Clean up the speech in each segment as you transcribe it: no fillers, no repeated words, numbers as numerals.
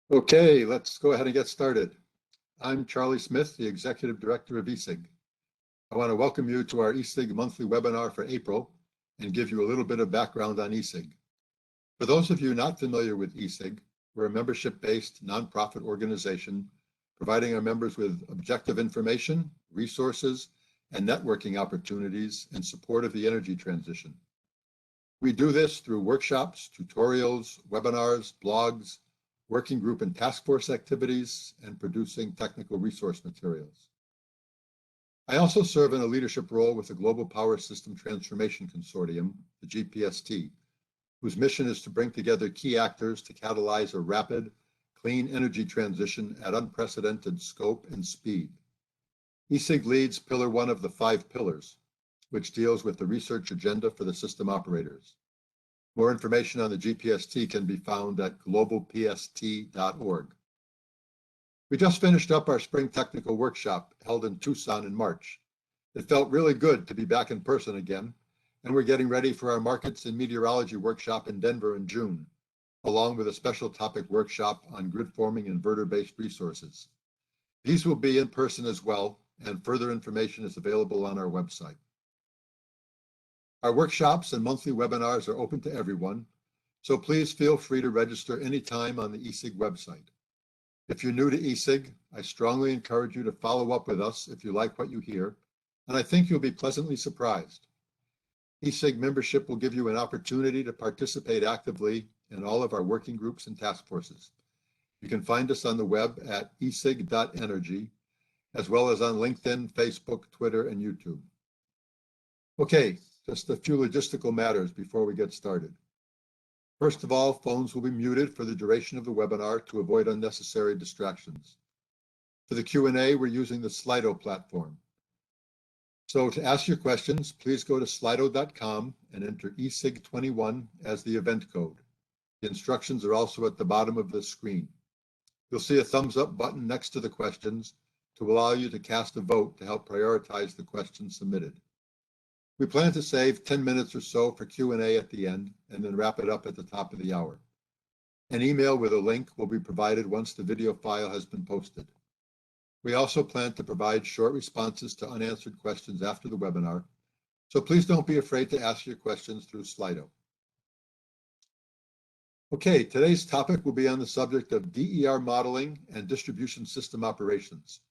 Okay, let's go ahead and get started. I'm Charlie Smith, the Executive Director of eSig. I want to welcome you to our eSig monthly webinar for April and give you a little bit of background on eSig. For those of you not familiar with eSig, we're a membership-based nonprofit organization providing our members with objective information, resources, and networking opportunities in support of the energy transition. We do this through workshops, tutorials, webinars, blogs, working group and task force activities, and producing technical resource materials. I also serve in a leadership role with the Global Power System Transformation Consortium, the GPST, whose mission is to bring together key actors to catalyze a rapid, clean energy transition at unprecedented scope and speed. eSig leads Pillar 1 of the 5 pillars, which deals with the research agenda for the system operators. More information on the GPST can be found at globalpst.org. We just finished up our spring technical workshop held in Tucson in March. It felt really good to be back in person again, and we're getting ready for our markets and meteorology workshop in Denver in June, along with a special topic workshop on grid forming inverter-based resources. These will be in person as well, and further information is available on our website. Our workshops and monthly webinars are open to everyone, so please feel free to register anytime on the eSig website. If you're new to eSig, I strongly encourage you to follow up with us if you like what you hear, and I think you'll be pleasantly surprised. eSig membership will give you an opportunity to participate actively in all of our working groups and task forces. You can find us on the web at esig.energy, as well as on LinkedIn, Facebook, Twitter, and YouTube. Okay, just a few logistical matters before we get started. First of all, phones will be muted for the duration of the webinar to avoid unnecessary distractions. For the Q&A, we're using the Slido platform. So to ask your questions, please go to slido.com and enter eSig21 as the event code. The instructions are also at the bottom of the screen. You'll see a thumbs up button next to the questions to allow you to cast a vote to help prioritize the questions submitted. We plan to save 10 minutes or so for Q&A at the end and then wrap it up at the top of the hour. An email with a link will be provided once the video file has been posted. We also plan to provide short responses to unanswered questions after the webinar, so please don't be afraid to ask your questions through Slido. Okay, today's topic will be on the subject of DER modeling and distribution system operations.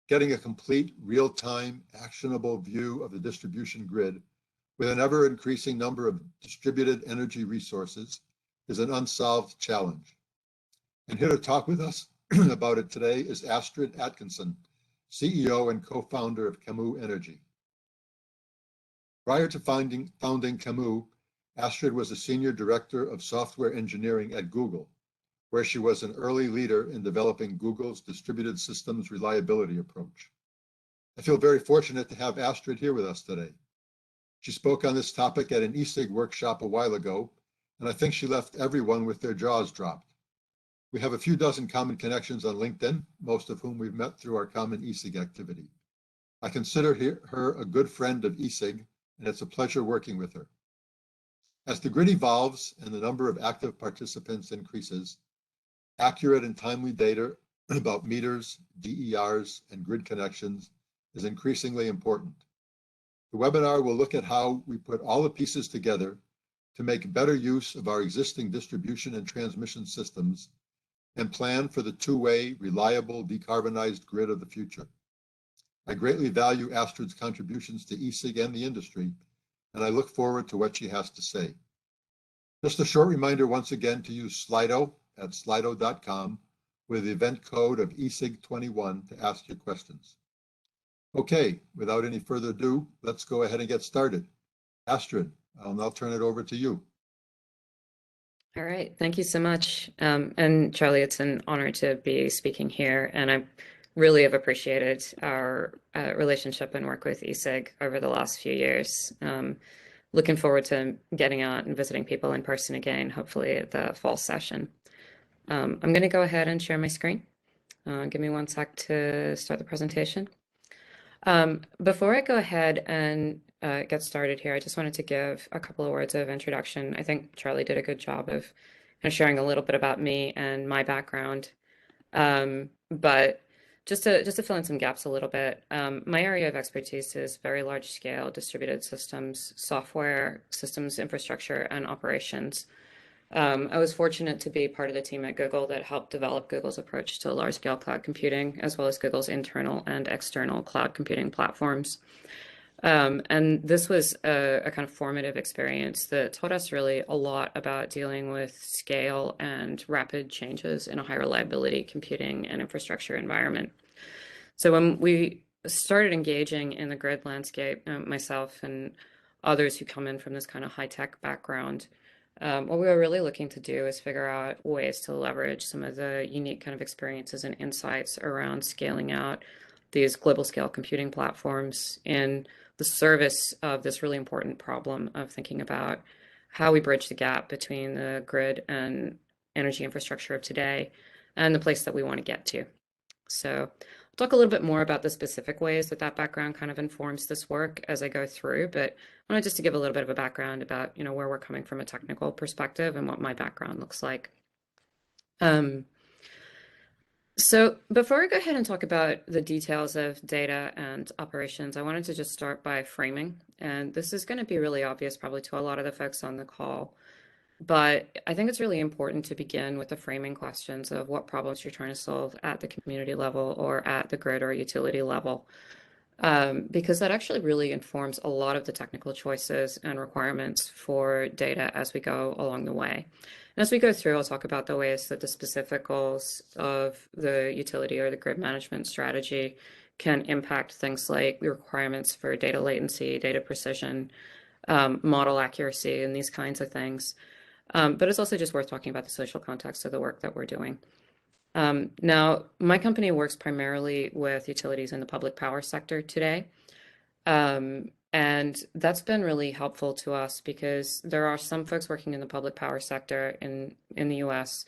Getting a complete, real-time, actionable view of the distribution grid with an ever-increasing number of distributed energy resources is an unsolved challenge. And here to talk with us about it today is Astrid Atkinson, CEO and co-founder of Camus Energy. Prior to founding Camus, Astrid was a senior director of software engineering at Google, where she was an early leader in developing Google's distributed systems reliability approach. I feel very fortunate to have Astrid here with us today. She spoke on this topic at an eSig workshop a while ago, and I think she left everyone with their jaws dropped. We have a few dozen common connections on LinkedIn, most of whom we've met through our common eSig activity. I consider her a good friend of eSig, and it's a pleasure working with her. As the grid evolves and the number of active participants increases, accurate and timely data about meters, DERs, and grid connections is increasingly important. The webinar will look at how we put all the pieces together to make better use of our existing distribution and transmission systems and plan for the two-way, reliable, decarbonized grid of the future. I greatly value Astrid's contributions to eSig and the industry, and I look forward to what she has to say. Just a short reminder once again to use Slido at slido.com with the event code of eSig21 to ask your questions. Okay, without any further ado, let's go ahead and get started. Astrid, I'll now turn it over to you. All right, thank you so much. And Charlie, it's an honor to be speaking here, and I really have appreciated our relationship and work with eSig over the last few years. Looking forward to getting out and visiting people in person again, hopefully at the fall session. I'm going to go ahead and share my screen. Give me one sec to start the presentation. Before I go ahead and get started here, I just wanted to give a couple of words of introduction. I think Charlie did a good job of and sharing a little bit about me and my background. But just to fill in some gaps a little bit, my area of expertise is very large scale distributed systems, software, systems infrastructure, and operations. I was fortunate to be part of the team at Google that helped develop Google's approach to large scale cloud computing, as well as Google's internal and external cloud computing platforms. And this was a kind of formative experience that taught us really a lot about dealing with scale and rapid changes in a high reliability computing and infrastructure environment. So when we started engaging in the grid landscape, myself and others who come in from this kind of high tech background, what we were really looking to do is figure out ways to leverage some of the unique kind of experiences and insights around scaling out these global scale computing platforms in the service of this really important problem of thinking about how we bridge the gap between the grid and energy infrastructure of today and the place that we want to get to. So I'll talk a little bit more about the specific ways that that background kind of informs this work as I go through, but I wanted just to give a little bit of a background about, where we're coming from a technical perspective and what my background looks like. So before I go ahead and talk about the details of data and operations, I wanted to just start by framing. And this is going to be really obvious probably to a lot of the folks on the call. But I think it's really important to begin with the framing questions of what problems you're trying to solve at the community level or at the grid or utility level, because that actually really informs a lot of the technical choices and requirements for data as we go along the way. And as we go through, I'll talk about the ways that the specific goals of the utility or the grid management strategy can impact things like the requirements for data latency, data precision, model accuracy, and these kinds of things. But it's also just worth talking about the social context of the work that we're doing. Now, my company works primarily with utilities in the public power sector today. And that's been really helpful to us because there are some folks working in the public power sector in the US,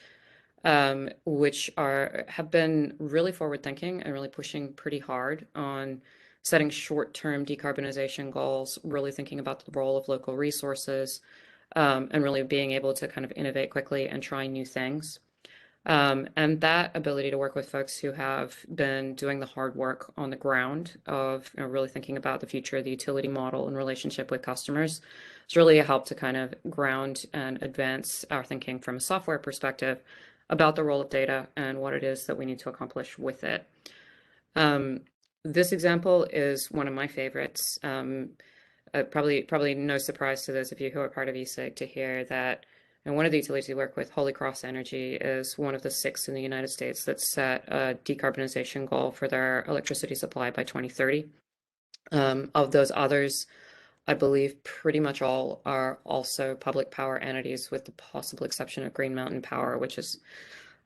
which have been really forward thinking and really pushing pretty hard on setting short-term decarbonization goals, really thinking about the role of local resources, and really being able to kind of innovate quickly and try new things. And that ability to work with folks who have been doing the hard work on the ground of really thinking about the future of the utility model in relationship with customers has really helped to kind of ground and advance our thinking from a software perspective about the role of data and what it is that we need to accomplish with it. This example is one of my favorites. Probably no surprise to those of you who are part of ESIG to hear that one of the utilities we work with, Holy Cross Energy, is one of the 6 in the United States that set a decarbonization goal for their electricity supply by 2030. Of those others, I believe pretty much all are also public power entities, with the possible exception of Green Mountain Power, which is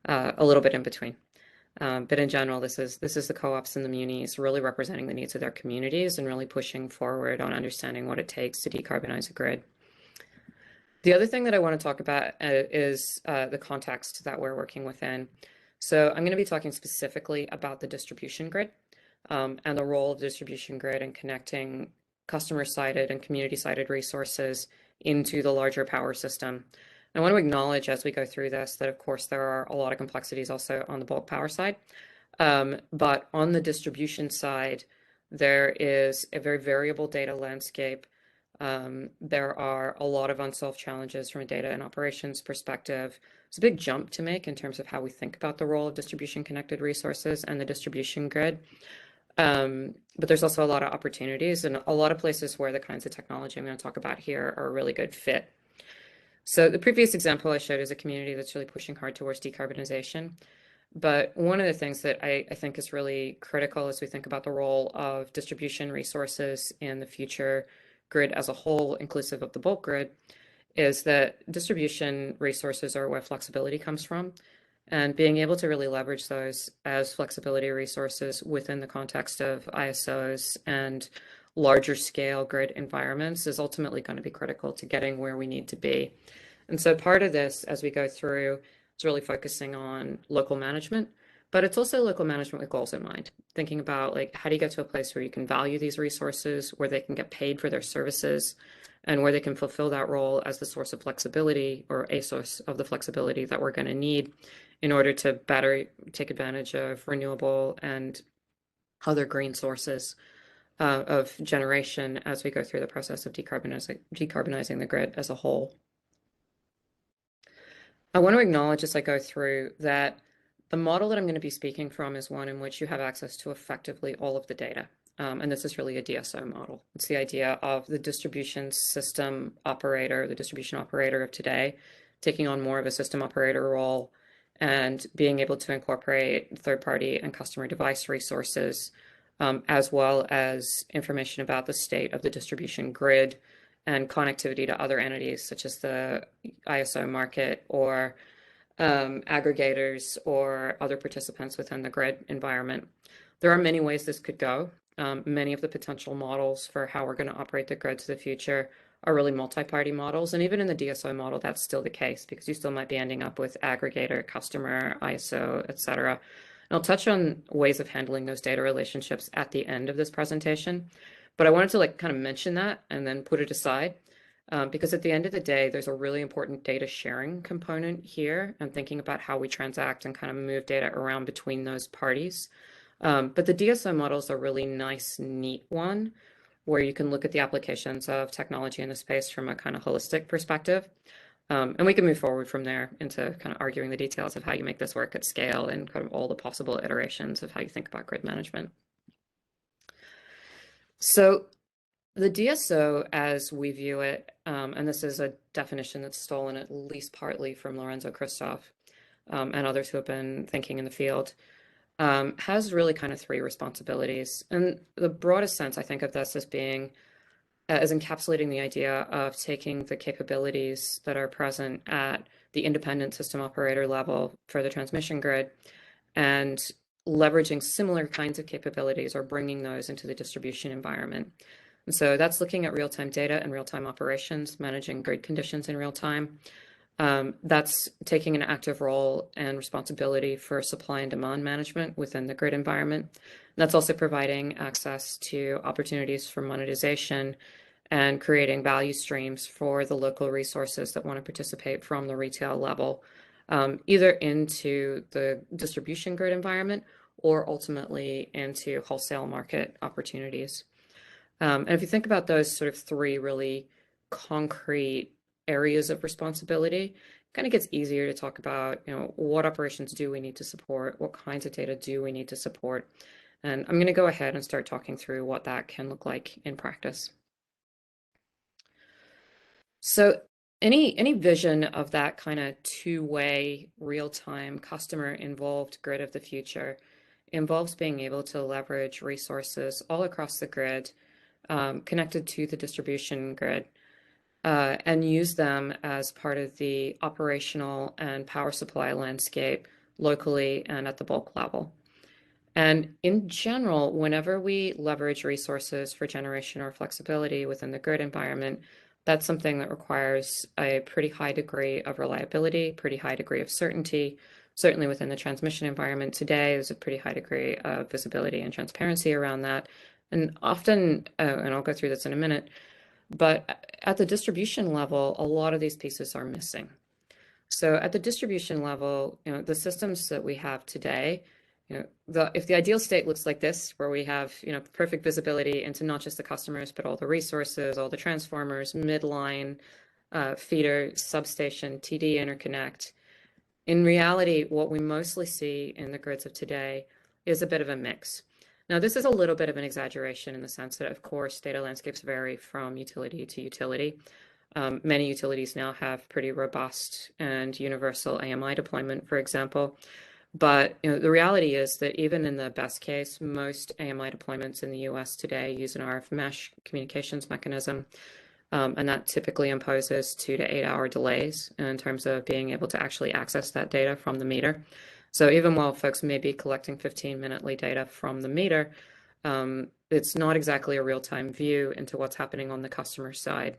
a little bit in between. But in general, this is the co-ops and the munis really representing the needs of their communities and really pushing forward on understanding what it takes to decarbonize a grid. The other thing that I want to talk about is the context that we're working within. So I'm going to be talking specifically about the distribution grid and the role of the distribution grid in connecting customer-sided and community-sided resources into the larger power system. I want to acknowledge as we go through this that, of course, there are a lot of complexities also on the bulk power side. But on the distribution side, there is a very variable data landscape. There are a lot of unsolved challenges from a data and operations perspective. It's a big jump to make in terms of how we think about the role of distribution connected resources and the distribution grid. But there's also a lot of opportunities and a lot of places where the kinds of technology I'm going to talk about here are a really good fit. So the previous example I showed is a community that's really pushing hard towards decarbonization. But one of the things that I think is really critical as we think about the role of distribution resources in the future grid as a whole, inclusive of the bulk grid, is that distribution resources are where flexibility comes from. And being able to really leverage those as flexibility resources within the context of ISOs and larger scale grid environments is ultimately going to be critical to getting where we need to be. And so part of this, as we go through, is really focusing on local management, but it's also local management with goals in mind, thinking about like, how do you get to a place where you can value these resources, where they can get paid for their services, and where they can fulfill that role as the source of flexibility, or a source of the flexibility that we're going to need in order to better take advantage of renewable and other green sources of generation as we go through the process of decarbonizing the grid as a whole. I want to acknowledge as I go through that the model that I'm going to be speaking from is one in which you have access to effectively all of the data. And this is really a DSO model. It's the idea of the distribution system operator, the distribution operator of today, taking on more of a system operator role and being able to incorporate third-party and customer device resources, as well as information about the state of the distribution grid and connectivity to other entities such as the ISO market or aggregators or other participants within the grid environment. There are many ways this could go. Many of the potential models for how we're going to operate the grid to the future are really multi-party models. And even in the DSO model, that's still the case because you still might be ending up with aggregator, customer, ISO, et cetera. And I'll touch on ways of handling those data relationships at the end of this presentation. But I wanted to kind of mention that and then put it aside. Because at the end of the day, there's a really important data sharing component here and thinking about how we transact and kind of move data around between those parties. But the DSO model is a really nice, neat one where you can look at the applications of technology in the space from a kind of holistic perspective. And we can move forward from there into kind of arguing the details of how you make this work at scale and kind of all the possible iterations of how you think about grid management. So the DSO, as we view it, and this is a definition that's stolen at least partly from Lorenzo Christoph and others who have been thinking in the field, has really kind of three responsibilities. And the broadest sense, I think, of this as being, as encapsulating the idea of taking the capabilities that are present at the independent system operator level for the transmission grid and leveraging similar kinds of capabilities or bringing those into the distribution environment. And so that's looking at real-time data and real-time operations, managing grid conditions in real time. That's taking an active role and responsibility for supply and demand management within the grid environment. And that's also providing access to opportunities for monetization and creating value streams for the local resources that want to participate from the retail level, either into the distribution grid environment or ultimately into wholesale market opportunities. And if you think about those sort of three really concrete areas of responsibility, it kind of gets easier to talk about, what operations do we need to support? What kinds of data do we need to support? And I'm going to go ahead and start talking through what that can look like in practice. So any vision of that kind of two-way, real-time, customer-involved grid of the future involves being able to leverage resources all across the grid, connected to the distribution grid, and use them as part of the operational and power supply landscape locally and at the bulk level. And in general, whenever we leverage resources for generation or flexibility within the grid environment, that's something that requires a pretty high degree of reliability, pretty high degree of certainty. Certainly within the transmission environment today, there's a pretty high degree of visibility and transparency around that. And often, and I'll go through this in a minute, but at the distribution level, a lot of these pieces are missing. So at the distribution level, the systems that we have today, if the ideal state looks like this, where we have, perfect visibility into not just the customers, but all the resources, all the transformers, midline, feeder, substation, TD interconnect. In reality, what we mostly see in the grids of today is a bit of a mix. Now, this is a little bit of an exaggeration in the sense that, of course, data landscapes vary from utility to utility. Many utilities now have pretty robust and universal AMI deployment, for example. But the reality is that even in the best case, most AMI deployments in the US today use an RF mesh communications mechanism. And that typically imposes 2 to 8 hour delays in terms of being able to actually access that data from the meter. So even while folks may be collecting 15-minute data from the meter, it's not exactly a real-time view into what's happening on the customer side.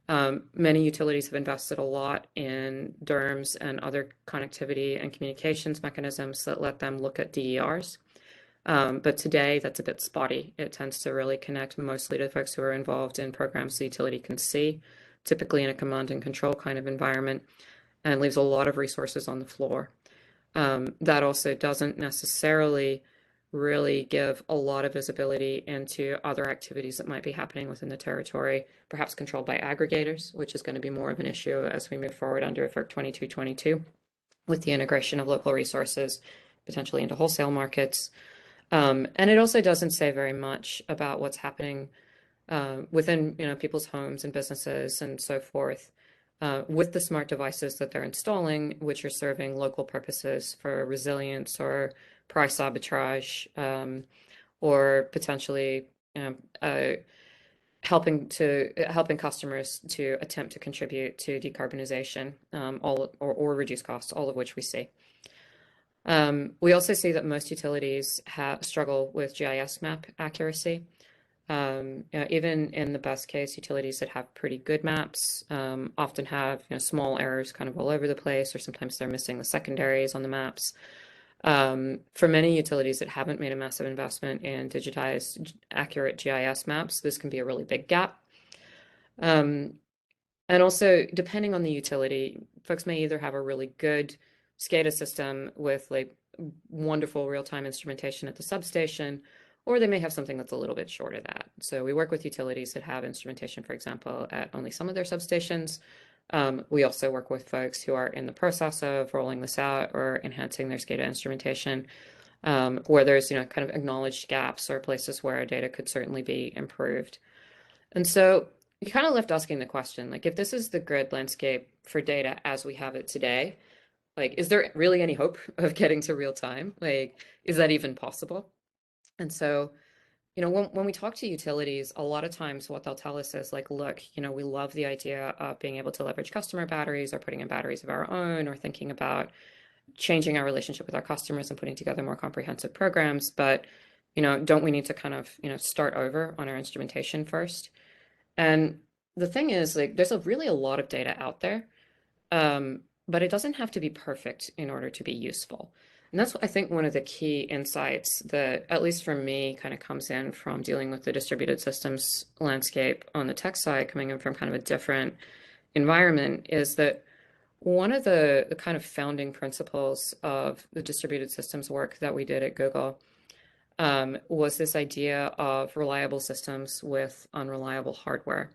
Many utilities have invested a lot in DERMS and other connectivity and communications mechanisms that let them look at DERs. But today, that's a bit spotty. It tends to really connect mostly to folks who are involved in programs the utility can see, typically in a command and control kind of environment, and leaves a lot of resources on the floor. That also doesn't necessarily really give a lot of visibility into other activities that might be happening within the territory, perhaps controlled by aggregators, which is going to be more of an issue as we move forward under FERC 2222 with the integration of local resources potentially into wholesale markets. And it also doesn't say very much about what's happening within people's homes and businesses and so forth with the smart devices that they're installing, which are serving local purposes for resilience or price arbitrage, or potentially helping customers to attempt to contribute to decarbonization, or reduce costs, all of which we see. We also see that most utilities struggle with GIS map accuracy. Even in the best case, utilities that have pretty good maps often have small errors kind of all over the place, or sometimes they're missing the secondaries on the maps. For many utilities that haven't made a massive investment in digitized, accurate GIS maps, this can be a really big gap. And also, depending on the utility, folks may either have a really good SCADA system with like wonderful real-time instrumentation at the substation, or they may have something that's a little bit short of that. So we work with utilities that have instrumentation, for example, at only some of their substations. We also work with folks who are in the process of rolling this out or enhancing their SCADA instrumentation, where there's kind of acknowledged gaps or places where data could certainly be improved. And so you kind of left asking the question, like, if this is the grid landscape for data as we have it today, like, is there really any hope of getting to real time? Like, is that even possible? And so, when we talk to utilities, a lot of times what they'll tell us is like, look, we love the idea of being able to leverage customer batteries or putting in batteries of our own or thinking about changing our relationship with our customers and putting together more comprehensive programs. But, don't we need to kind of, start over on our instrumentation first? And the thing is, like, there's really a lot of data out there, but it doesn't have to be perfect in order to be useful. And that's, I think, one of the key insights that, at least for me, kind of comes in from dealing with the distributed systems landscape on the tech side, coming in from kind of a different environment, is that one of the kind of founding principles of the distributed systems work that we did at Google was this idea of reliable systems with unreliable hardware.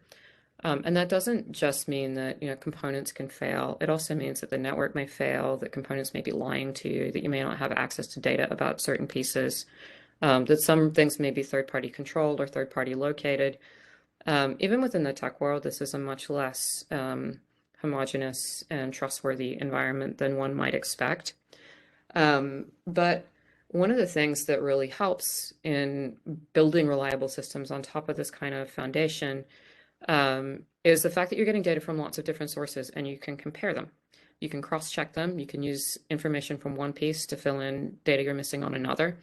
And that doesn't just mean that components can fail. It also means that the network may fail, that components may be lying to you, that you may not have access to data about certain pieces, that some things may be third-party controlled or third-party located. Even within the tech world, this is a much less homogeneous and trustworthy environment than one might expect. But one of the things that really helps in building reliable systems on top of this kind of foundation is the fact that you're getting data from lots of different sources and you can compare them. You can cross-check them. You can use information from one piece to fill in data you're missing on another.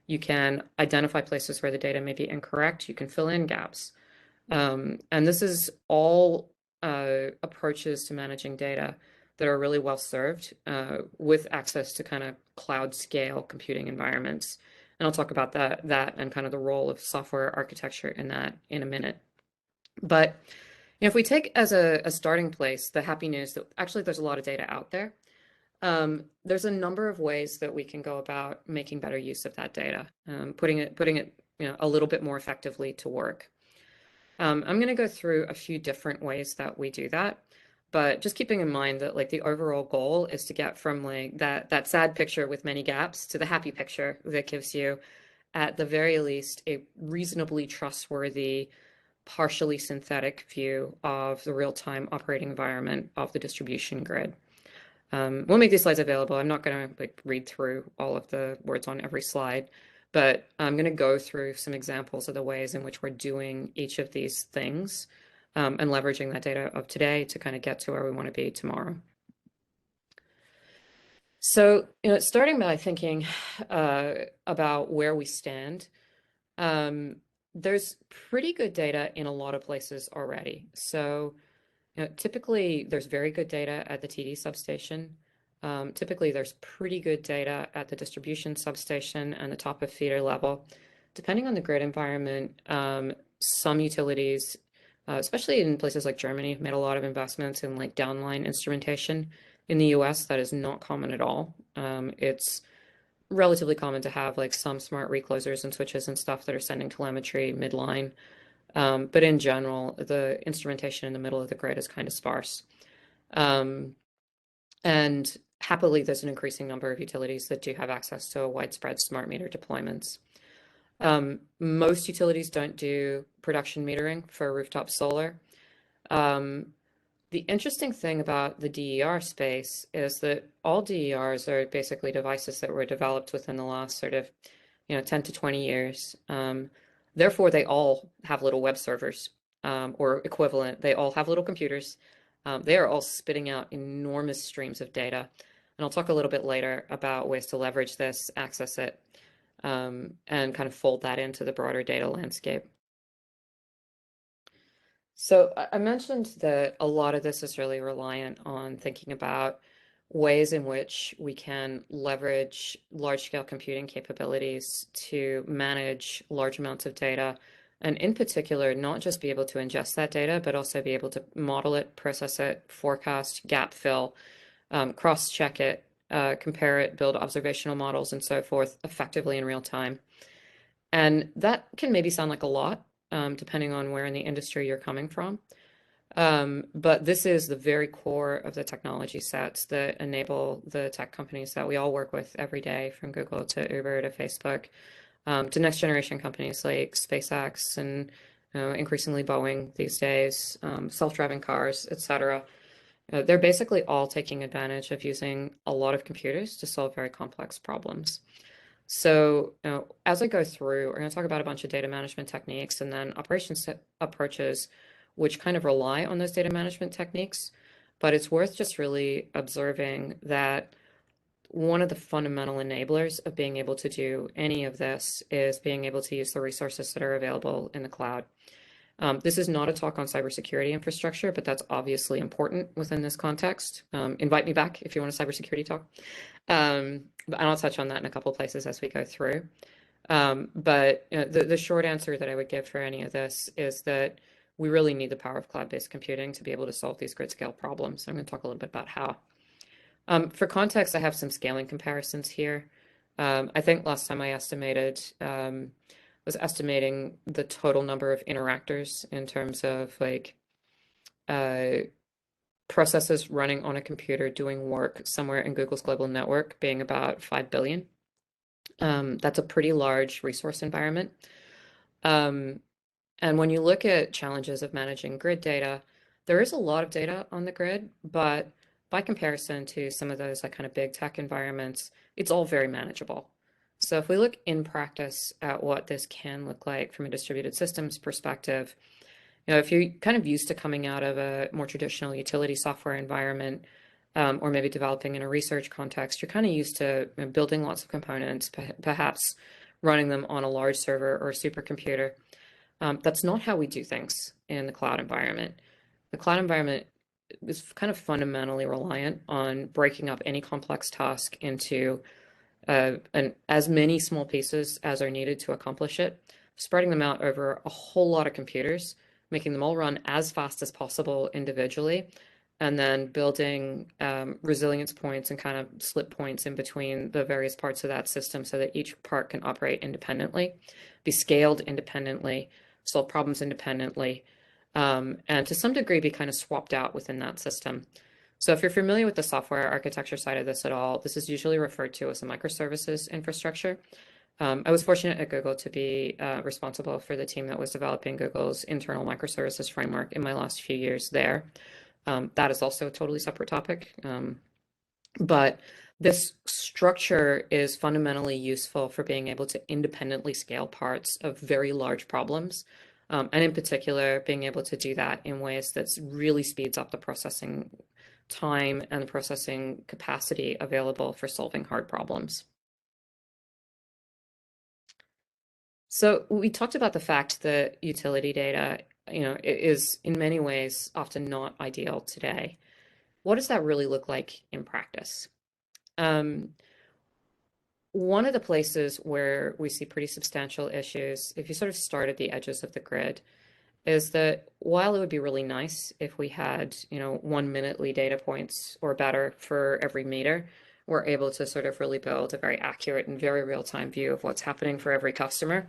You can identify places where the data may be incorrect. You can fill in gaps. And this is all approaches to managing data that are really well served with access to kind of cloud scale computing environments. And I'll talk about that and kind of the role of software architecture in that in a minute. But if we take as a starting place the happy news that actually there's a lot of data out there, there's a number of ways that we can go about making better use of that data, putting it a little bit more effectively to work. I'm going to go through a few different ways that we do that, but just keeping in mind that like the overall goal is to get from like that sad picture with many gaps to the happy picture that gives you, at the very least, a reasonably trustworthy, partially synthetic view of the real-time operating environment of the distribution grid. We'll make these slides available. I'm not going to read through all of the words on every slide, but I'm going to go through some examples of the ways in which we're doing each of these things and leveraging that data of today to kind of get to where we want to be tomorrow. So, starting by thinking about where we stand, there's pretty good data in a lot of places already. So, typically there's very good data at the TD substation. Typically, there's pretty good data at the distribution substation and the top of feeder level. Depending on the grid environment, some utilities, especially in places like Germany, have made a lot of investments in like downline instrumentation. In the US, that is not common at all. It's relatively common to have like some smart reclosers and switches and stuff that are sending telemetry midline. But in general, the instrumentation in the middle of the grid is kind of sparse. And happily, there's an increasing number of utilities that do have access to a widespread smart meter deployments. Most utilities don't do production metering for rooftop solar. The interesting thing about the DER space is that all DERs are basically devices that were developed within the last sort of, 10 to 20 years. Therefore, they all have little web servers or equivalent. They all have little computers. They are all spitting out enormous streams of data. And I'll talk a little bit later about ways to leverage this, access it, and kind of fold that into the broader data landscape. So I mentioned that a lot of this is really reliant on thinking about ways in which we can leverage large-scale computing capabilities to manage large amounts of data, and in particular, not just be able to ingest that data, but also be able to model it, process it, forecast, gap fill, cross-check it, compare it, build observational models, and so forth effectively in real time. And that can maybe sound like a lot, depending on where in the industry you're coming from. But this is the very core of the technology sets that enable the tech companies that we all work with every day, from Google to Uber to Facebook, to next generation companies like SpaceX and increasingly Boeing these days, self-driving cars, etc. They're basically all taking advantage of using a lot of computers to solve very complex problems. So, as I go through, we're going to talk about a bunch of data management techniques and then operations approaches, which kind of rely on those data management techniques. But it's worth just really observing that one of the fundamental enablers of being able to do any of this is being able to use the resources that are available in the cloud. This is not a talk on cybersecurity infrastructure, but that's obviously important within this context. Invite me back if you want a cybersecurity talk. But I'll touch on that in a couple of places as we go through. But the short answer that I would give for any of this is that we really need the power of cloud-based computing to be able to solve these grid scale problems. I'm going to talk a little bit about how. For context, I have some scaling comparisons here. I think last time I estimated was estimating the total number of interactors in terms of like processes running on a computer doing work somewhere in Google's global network being about 5 billion. That's a pretty large resource environment. And when you look at challenges of managing grid data, there is a lot of data on the grid, but by comparison to some of those like kind of big tech environments, it's all very manageable. So if we look in practice at what this can look like from a distributed systems perspective, if you're kind of used to coming out of a more traditional utility software environment, or maybe developing in a research context, you're kind of used to building lots of components, perhaps running them on a large server or a supercomputer. That's not how we do things in the cloud environment. The cloud environment is kind of fundamentally reliant on breaking up any complex task into as many small pieces as are needed to accomplish it, spreading them out over a whole lot of computers, making them all run as fast as possible individually, and then building resilience points and kind of slip points in between the various parts of that system so that each part can operate independently, be scaled independently, solve problems independently, and to some degree be kind of swapped out within that system. So if you're familiar with the software architecture side of this at all, this is usually referred to as a microservices infrastructure. I was fortunate at Google to be responsible for the team that was developing Google's internal microservices framework in my last few years there. That is also a totally separate topic. But this structure is fundamentally useful for being able to independently scale parts of very large problems. And in particular, being able to do that in ways that really speeds up the processing time and the processing capacity available for solving hard problems. So we talked about the fact that utility data, is in many ways often not ideal today. What does that really look like in practice? One of the places where we see pretty substantial issues, if you sort of start at the edges of the grid, is that while it would be really nice if we had, 1 minutely data points or better for every meter, we're able to sort of really build a very accurate and very real-time view of what's happening for every customer.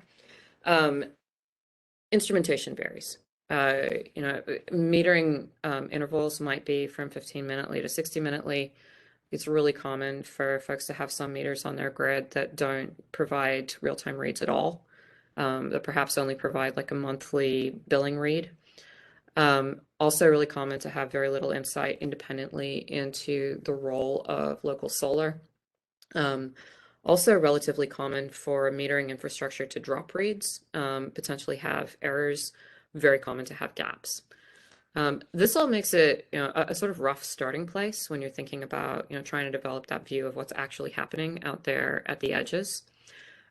Instrumentation varies. Metering intervals might be from 15-minutely to 60-minutely. It's really common for folks to have some meters on their grid that don't provide real-time reads at all, that perhaps only provide like a monthly billing read. Also really common to have very little insight independently into the role of local solar. Also relatively common for metering infrastructure to drop reads, potentially have errors, very common to have gaps. This all makes it, a sort of rough starting place when you're thinking about, trying to develop that view of what's actually happening out there at the edges.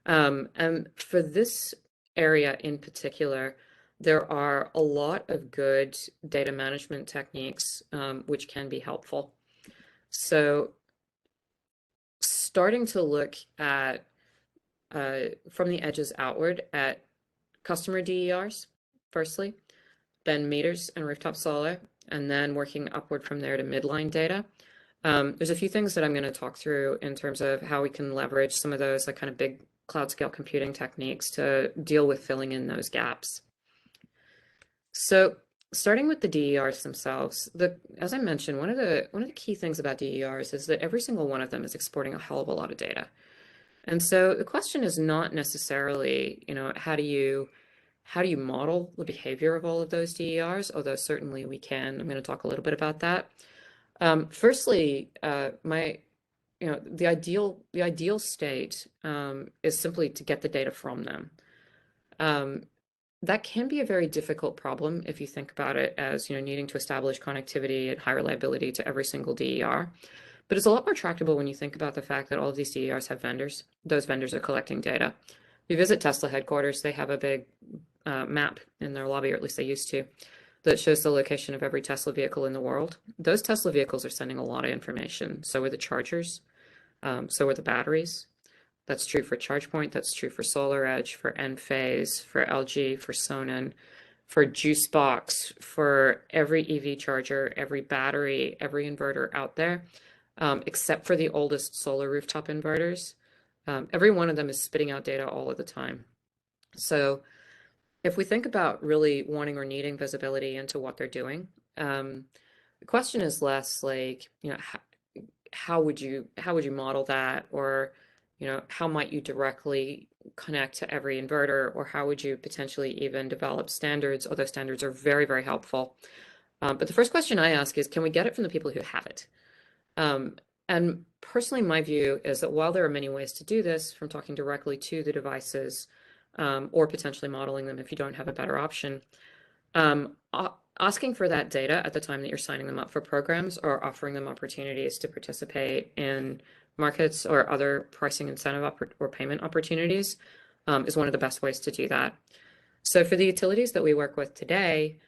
And for this area in particular, there are a lot of good data management techniques, which can be helpful. So starting to look at, from the edges outward at customer DERs, firstly, then meters and rooftop solar, and then working upward from there to midline data. There's a few things that I'm going to talk through in terms of how we can leverage some of those like kind of big cloud scale computing techniques to deal with filling in those gaps. So starting with the DERs themselves, as I mentioned, one of the key things about DERs is that every single one of them is exporting a hell of a lot of data. And so the question is not necessarily, how do you model the behavior of all of those DERs? Although certainly we can. I'm going to talk a little bit about that. Firstly, the ideal state is simply to get the data from them. That can be a very difficult problem if you think about it as, needing to establish connectivity at high reliability to every single DER. But it's a lot more tractable when you think about the fact that all of these DERs have vendors. Those vendors are collecting data. If you visit Tesla headquarters, they have a big map in their lobby, or at least they used to, that shows the location of every Tesla vehicle in the world. Those Tesla vehicles are sending a lot of information. So are the chargers, so are the batteries. That's true for ChargePoint, that's true for SolarEdge, for Enphase, for LG, for Sonnen, for Juicebox, for every EV charger, every battery, every inverter out there, except for the oldest solar rooftop inverters. Every one of them is spitting out data all of the time. So if we think about really wanting or needing visibility into what they're doing, the question is less like, how would you model that, or how might you directly connect to every inverter, or how would you potentially even develop standards? Although standards are very, very helpful. But the first question I ask is, can we get it from the people who have it? And personally, my view is that while there are many ways to do this, from talking directly to the devices, or potentially modeling them if you don't have a better option, asking for that data at the time that you're signing them up for programs, or offering them opportunities to participate in markets or other pricing incentive or payment opportunities, is one of the best ways to do that. So for the utilities that we work with today,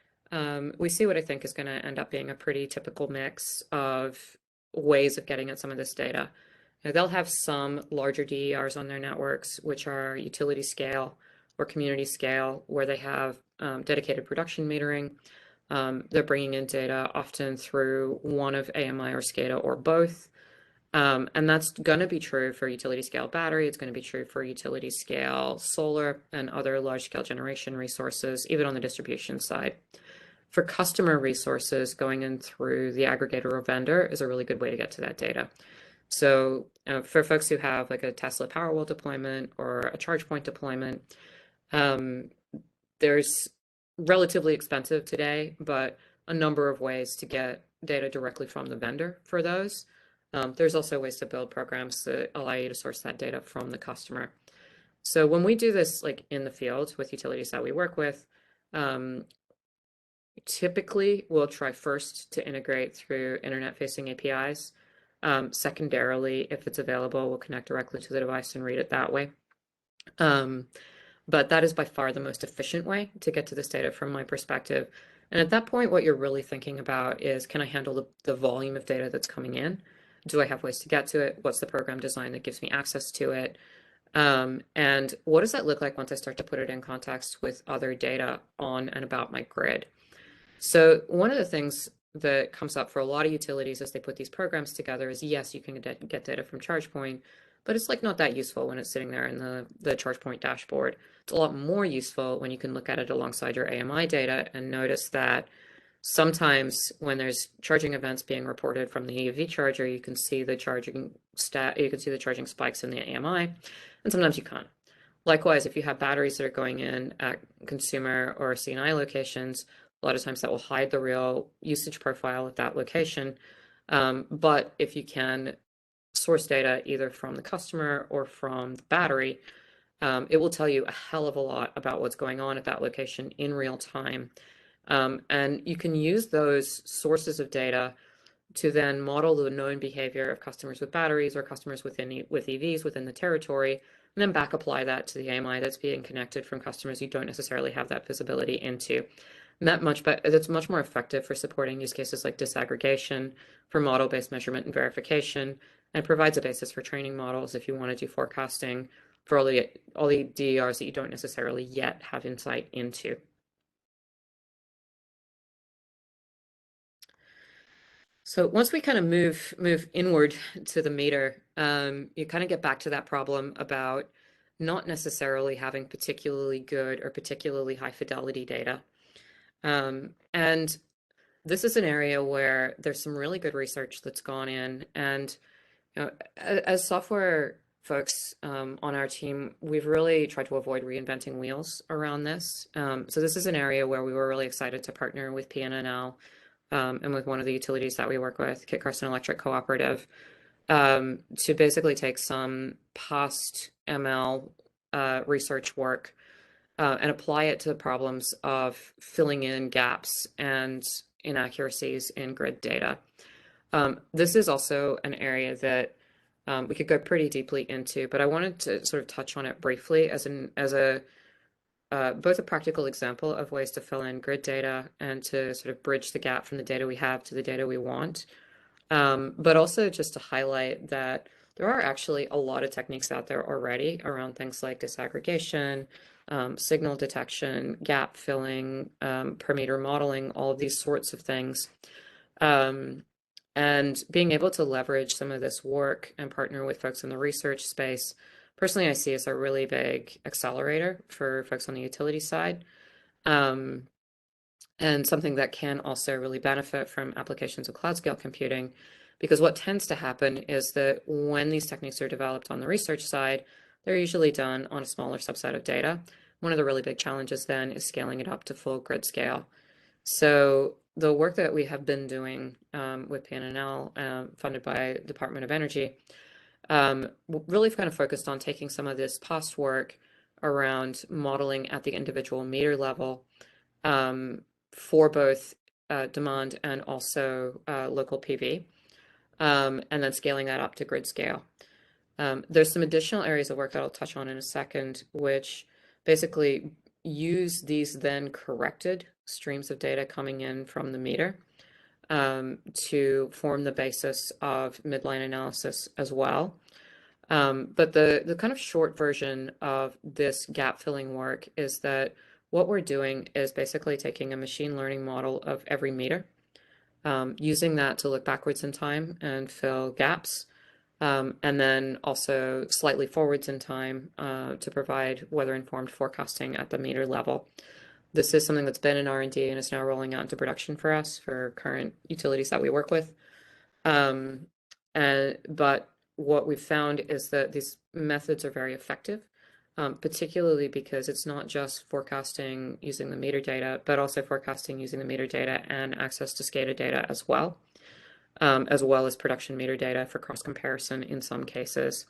we see what I think is going to end up being a pretty typical mix of ways of getting at some of this data. They'll have some larger DERs on their networks, which are utility scale or community scale, where they have dedicated production metering. They're bringing in data often through one of AMI or SCADA or both. And that's going to be true for utility scale battery. It's going to be true for utility scale solar and other large scale generation resources, even on the distribution side. For customer resources, going in through the aggregator or vendor is a really good way to get to that data. So for folks who have like a Tesla Powerwall deployment or a ChargePoint deployment, there's relatively expensive today, but a number of ways to get data directly from the vendor for those. There's also ways to build programs that allow you to source that data from the customer. So when we do this like in the field with utilities that we work with, typically we'll try first to integrate through internet-facing APIs. Secondarily, if it's available, we'll connect directly to the device and read it that way. But that is by far the most efficient way to get to this data from my perspective. And at that point, what you're really thinking about is, can I handle the volume of data that's coming in? Do I have ways to get to it? What's the program design that gives me access to it? And what does that look like once I start to put it in context with other data on and about my grid? So one of the things that comes up for a lot of utilities as they put these programs together is, yes, you can get data from ChargePoint, but it's like not that useful when it's sitting there in the ChargePoint dashboard. It's a lot more useful when you can look at it alongside your AMI data and notice that sometimes when there's charging events being reported from the EV charger, you can see the charging spikes in the AMI, and sometimes you can't. Likewise, if you have batteries that are going in at consumer or C&I locations, a lot of times that will hide the real usage profile at that location. But if you can source data either from the customer or from the battery, it will tell you a hell of a lot about what's going on at that location in real time. And you can use those sources of data to then model the known behavior of customers with batteries or customers with EVs within the territory, and then back apply that to the AMI that's being connected from customers you don't necessarily have that visibility into. And that's much more effective for supporting use cases like disaggregation, for model-based measurement and verification, and provides a basis for training models if you want to do forecasting for all the DERs that you don't necessarily yet have insight into. So once we kind of move inward to the meter, you kind of get back to that problem about not necessarily having particularly good or particularly high fidelity data. And this is an area where there's some really good research that's gone in. And as software folks on our team, we've really tried to avoid reinventing wheels around this. So this is an area where we were really excited to partner with PNNL and with one of the utilities that we work with, Kit Carson Electric Cooperative, to basically take some past ML research work and apply it to the problems of filling in gaps and inaccuracies in grid data. This is also an area that we could go pretty deeply into, but I wanted to sort of touch on it briefly as both a practical example of ways to fill in grid data and to sort of bridge the gap from the data we have to the data we want. But also just to highlight that there are actually a lot of techniques out there already around things like disaggregation, signal detection, gap filling, per meter modeling, all of these sorts of things. And being able to leverage some of this work and partner with folks in the research space, personally, I see as a really big accelerator for folks on the utility side. And something that can also really benefit from applications of cloud scale computing, because what tends to happen is that when these techniques are developed on the research side, they're usually done on a smaller subset of data. One of the really big challenges then is scaling it up to full grid scale. So the work that we have been doing with PNNL, funded by the Department of Energy, really kind of focused on taking some of this past work around modeling at the individual meter level for both demand and also local PV, and then scaling that up to grid scale. There's some additional areas of work that I'll touch on in a second, which basically use these then corrected streams of data coming in from the meter to form the basis of midline analysis as well. But the kind of short version of this gap filling work is that what we're doing is basically taking a machine learning model of every meter, using that to look backwards in time and fill gaps, and then also slightly forwards in time to provide weather-informed forecasting at the meter level. This is something that's been in R&D and is now rolling out into production for us for current utilities that we work with. But what we've found is that these methods are very effective, particularly because it's not just forecasting using the meter data, but also forecasting using the meter data and access to SCADA data as well as production meter data for cross comparison in some cases.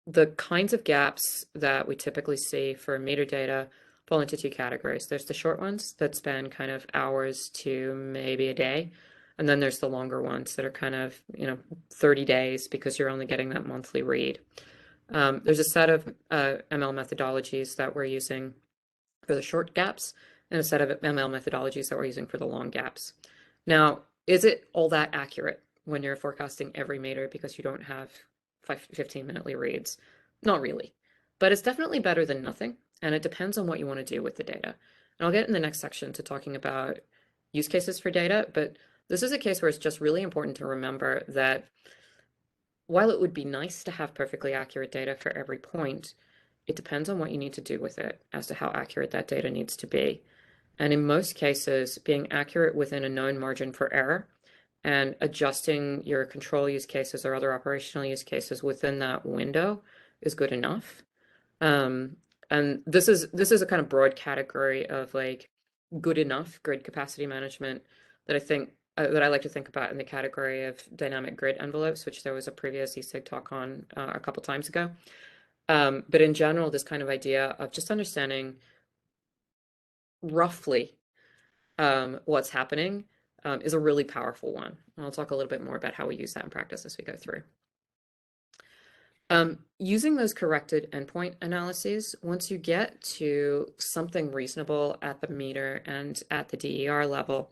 The kinds of gaps that we typically see for meter data fall into two categories. There's the short ones that span kind of hours to maybe a day. And then there's the longer ones that are kind of, 30 days because you're only getting that monthly read. There's a set of ML methodologies that we're using for the short gaps and a set of ML methodologies that we're using for the long gaps. Now, is it all that accurate when you're forecasting every meter because you don't have 15-minute reads? Not really, but it's definitely better than nothing, and it depends on what you want to do with the data. And I'll get in the next section to talking about use cases for data, but this is a case where it's just really important to remember that while it would be nice to have perfectly accurate data for every point, it depends on what you need to do with it as to how accurate that data needs to be. And in most cases, being accurate within a known margin for error and adjusting your control use cases or other operational use cases within that window is good enough. And this is a kind of broad category of like good enough grid capacity management that I think that I like to think about in the category of dynamic grid envelopes, which there was a previous ESIG talk on a couple times ago. But in general, this kind of idea of just understanding roughly what's happening is a really powerful one. And I'll talk a little bit more about how we use that in practice as we go through. Using those corrected endpoint analyses, once you get to something reasonable at the meter and at the DER level,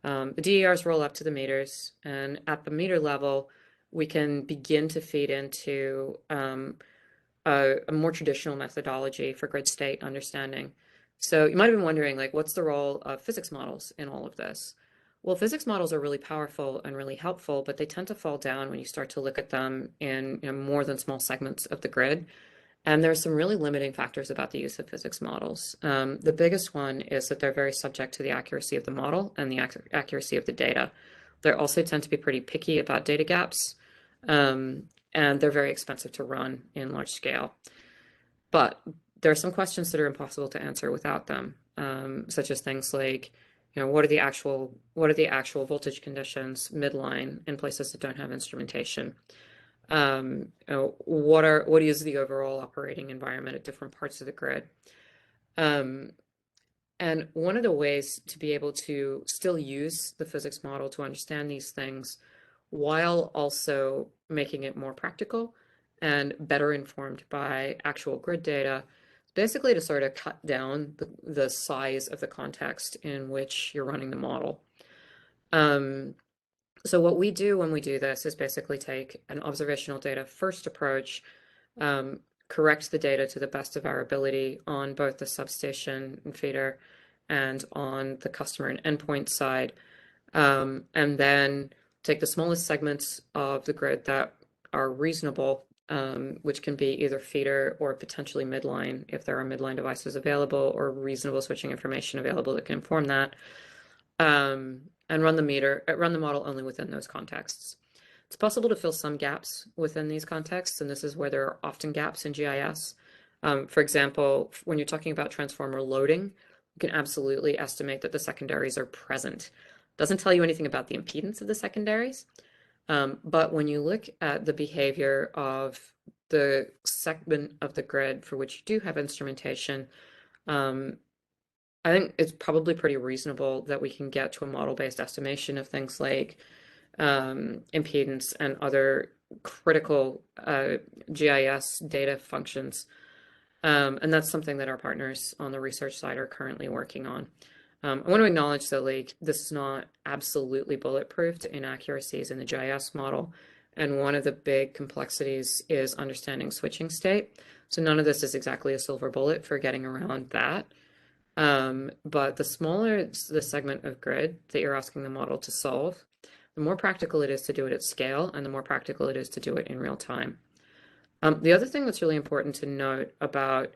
the DERs roll up to the meters, and at the meter level, we can begin to feed into a more traditional methodology for grid state understanding. So you might have been wondering, like, what's the role of physics models in all of this? Well, physics models are really powerful and really helpful, but they tend to fall down when you start to look at them in more than small segments of the grid. And there's some really limiting factors about the use of physics models. The biggest one is that they're very subject to the accuracy of the model and the accuracy of the data. They also tend to be pretty picky about data gaps, and they're very expensive to run in large scale. But there are some questions that are impossible to answer without them, such as things like, what are the actual voltage conditions midline in places that don't have instrumentation? What is the overall operating environment at different parts of the grid? And one of the ways to be able to still use the physics model to understand these things while also making it more practical and better informed by actual grid data, basically to sort of cut down the size of the context in which you're running the model. So what we do when we do this is basically take an observational data first approach, correct the data to the best of our ability on both the substation and feeder and on the customer and endpoint side, and then take the smallest segments of the grid that are reasonable, which can be either feeder or potentially midline if there are midline devices available or reasonable switching information available that can inform that, and run the model only within those contexts. It's possible to fill some gaps within these contexts, and this is where there are often gaps in GIS. For example, when you're talking about transformer loading, you can absolutely estimate that the secondaries are present. Doesn't tell you anything about the impedance of the secondaries, but when you look at the behavior of the segment of the grid for which you do have instrumentation, I think it's probably pretty reasonable that we can get to a model-based estimation of things like impedance and other critical GIS data functions. And that's something that our partners on the research side are currently working on. I want to acknowledge that like this is not absolutely bulletproof to inaccuracies in the GIS model. And one of the big complexities is understanding switching state. So none of this is exactly a silver bullet for getting around that. But the smaller the segment of grid that you're asking the model to solve, the more practical it is to do it at scale and the more practical it is to do it in real time. The other thing that's really important to note about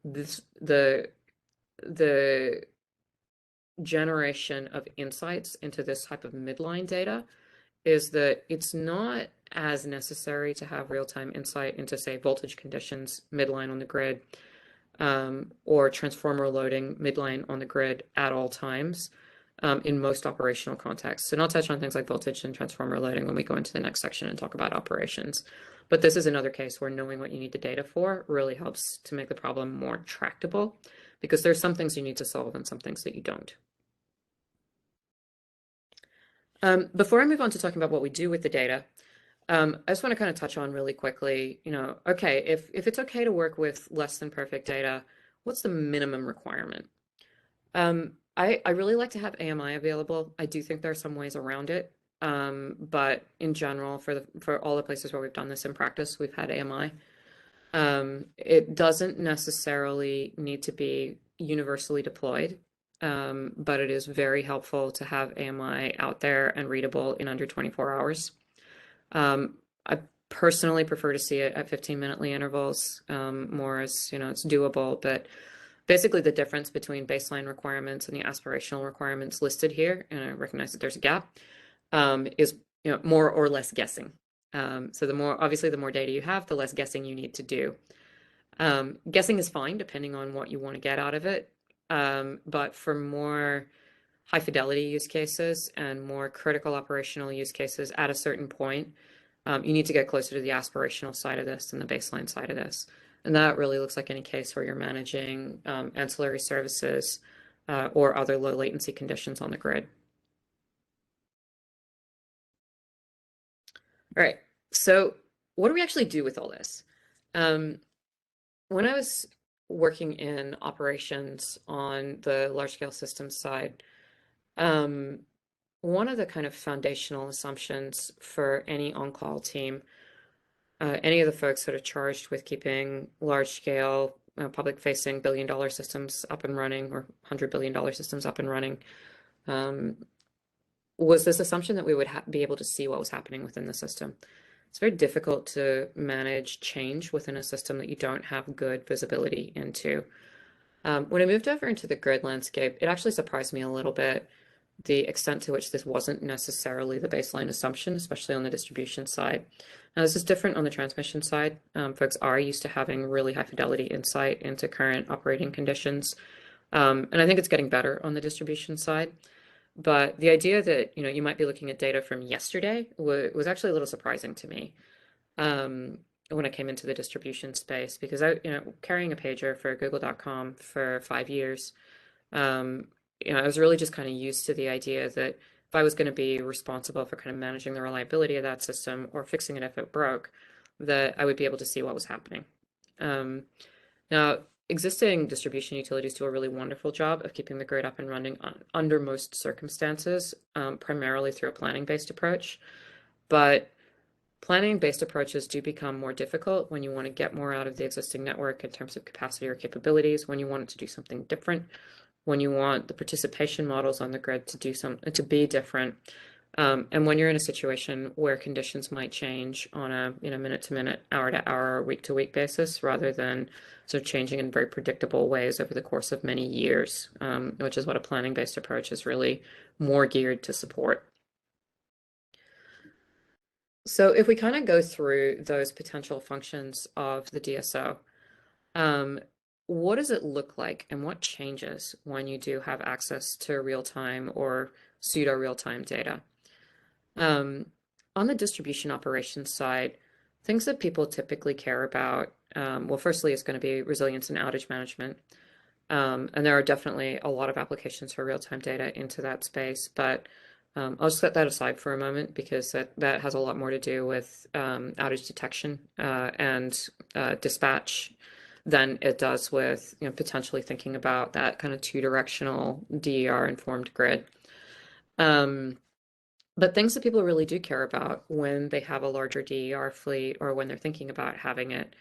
this, the generation of insights into this type of midline data is that it's not as necessary to have real-time insight into, say, voltage conditions midline on the grid, or transformer loading midline on the grid at all times in most operational contexts. And I'll touch on things like voltage and transformer loading when we go into the next section and talk about operations. But this is another case where knowing what you need the data for really helps to make the problem more tractable, because there's some things you need to solve and some things that you don't. Before I move on to talking about what we do with the data, I just want to kind of touch on really quickly, okay, if it's okay to work with less than perfect data, what's the minimum requirement? I really like to have AMI available. I do think there are some ways around it. But in general, for all the places where we've done this in practice, we've had AMI. It doesn't necessarily need to be universally deployed, but it is very helpful to have AMI out there and readable in under 24 hours. I personally prefer to see it at 15-minute intervals, more as, it's doable, but basically the difference between baseline requirements and the aspirational requirements listed here, and I recognize that there's a gap, is, more or less guessing. So obviously the more data you have, the less guessing you need to do. Guessing is fine depending on what you want to get out of it. But for more high fidelity use cases and more critical operational use cases at a certain point, you need to get closer to the aspirational side of this than the baseline side of this. And that really looks like any case where you're managing ancillary services or other low latency conditions on the grid. All right, so what do we actually do with all this? When I was working in operations on the large scale systems side, one of the kind of foundational assumptions for any on-call team, any of the folks that are charged with keeping large scale public facing billion-dollar systems up and running or $100 billion systems up and running, was this assumption that we would be able to see what was happening within the system. It's very difficult to manage change within a system that you don't have good visibility into. When I moved over into the grid landscape, it actually surprised me a little bit the extent to which this wasn't necessarily the baseline assumption, especially on the distribution side. Now, this is different on the transmission side. Folks are used to having really high fidelity insight into current operating conditions. And I think it's getting better on the distribution side. But the idea that, you might be looking at data from yesterday was actually a little surprising to me when I came into the distribution space, because carrying a pager for Google.com for 5 years, I was really just kind of used to the idea that if I was going to be responsible for kind of managing the reliability of that system or fixing it if it broke, that I would be able to see what was happening. Now, existing distribution utilities do a really wonderful job of keeping the grid up and running under most circumstances, primarily through a planning-based approach. But planning-based approaches do become more difficult when you want to get more out of the existing network in terms of capacity or capabilities, when you want it to do something different, when you want the participation models on the grid to be different, and when you're in a situation where conditions might change on a minute-to-minute, hour-to-hour, week-to-week basis, rather than sort of changing in very predictable ways over the course of many years, which is what a planning-based approach is really more geared to support. So if we kind of go through those potential functions of the DSO, what does it look like and what changes when you do have access to real-time or pseudo real-time data? On the distribution operations side, things that people typically care about, well, firstly, it's going to be resilience and outage management. And there are definitely a lot of applications for real-time data into that space, but I'll just set that aside for a moment because that has a lot more to do with outage detection and dispatch than it does with potentially thinking about that kind of two-directional DER-informed grid. But things that people really do care about when they have a larger DER fleet or when they're thinking about having it,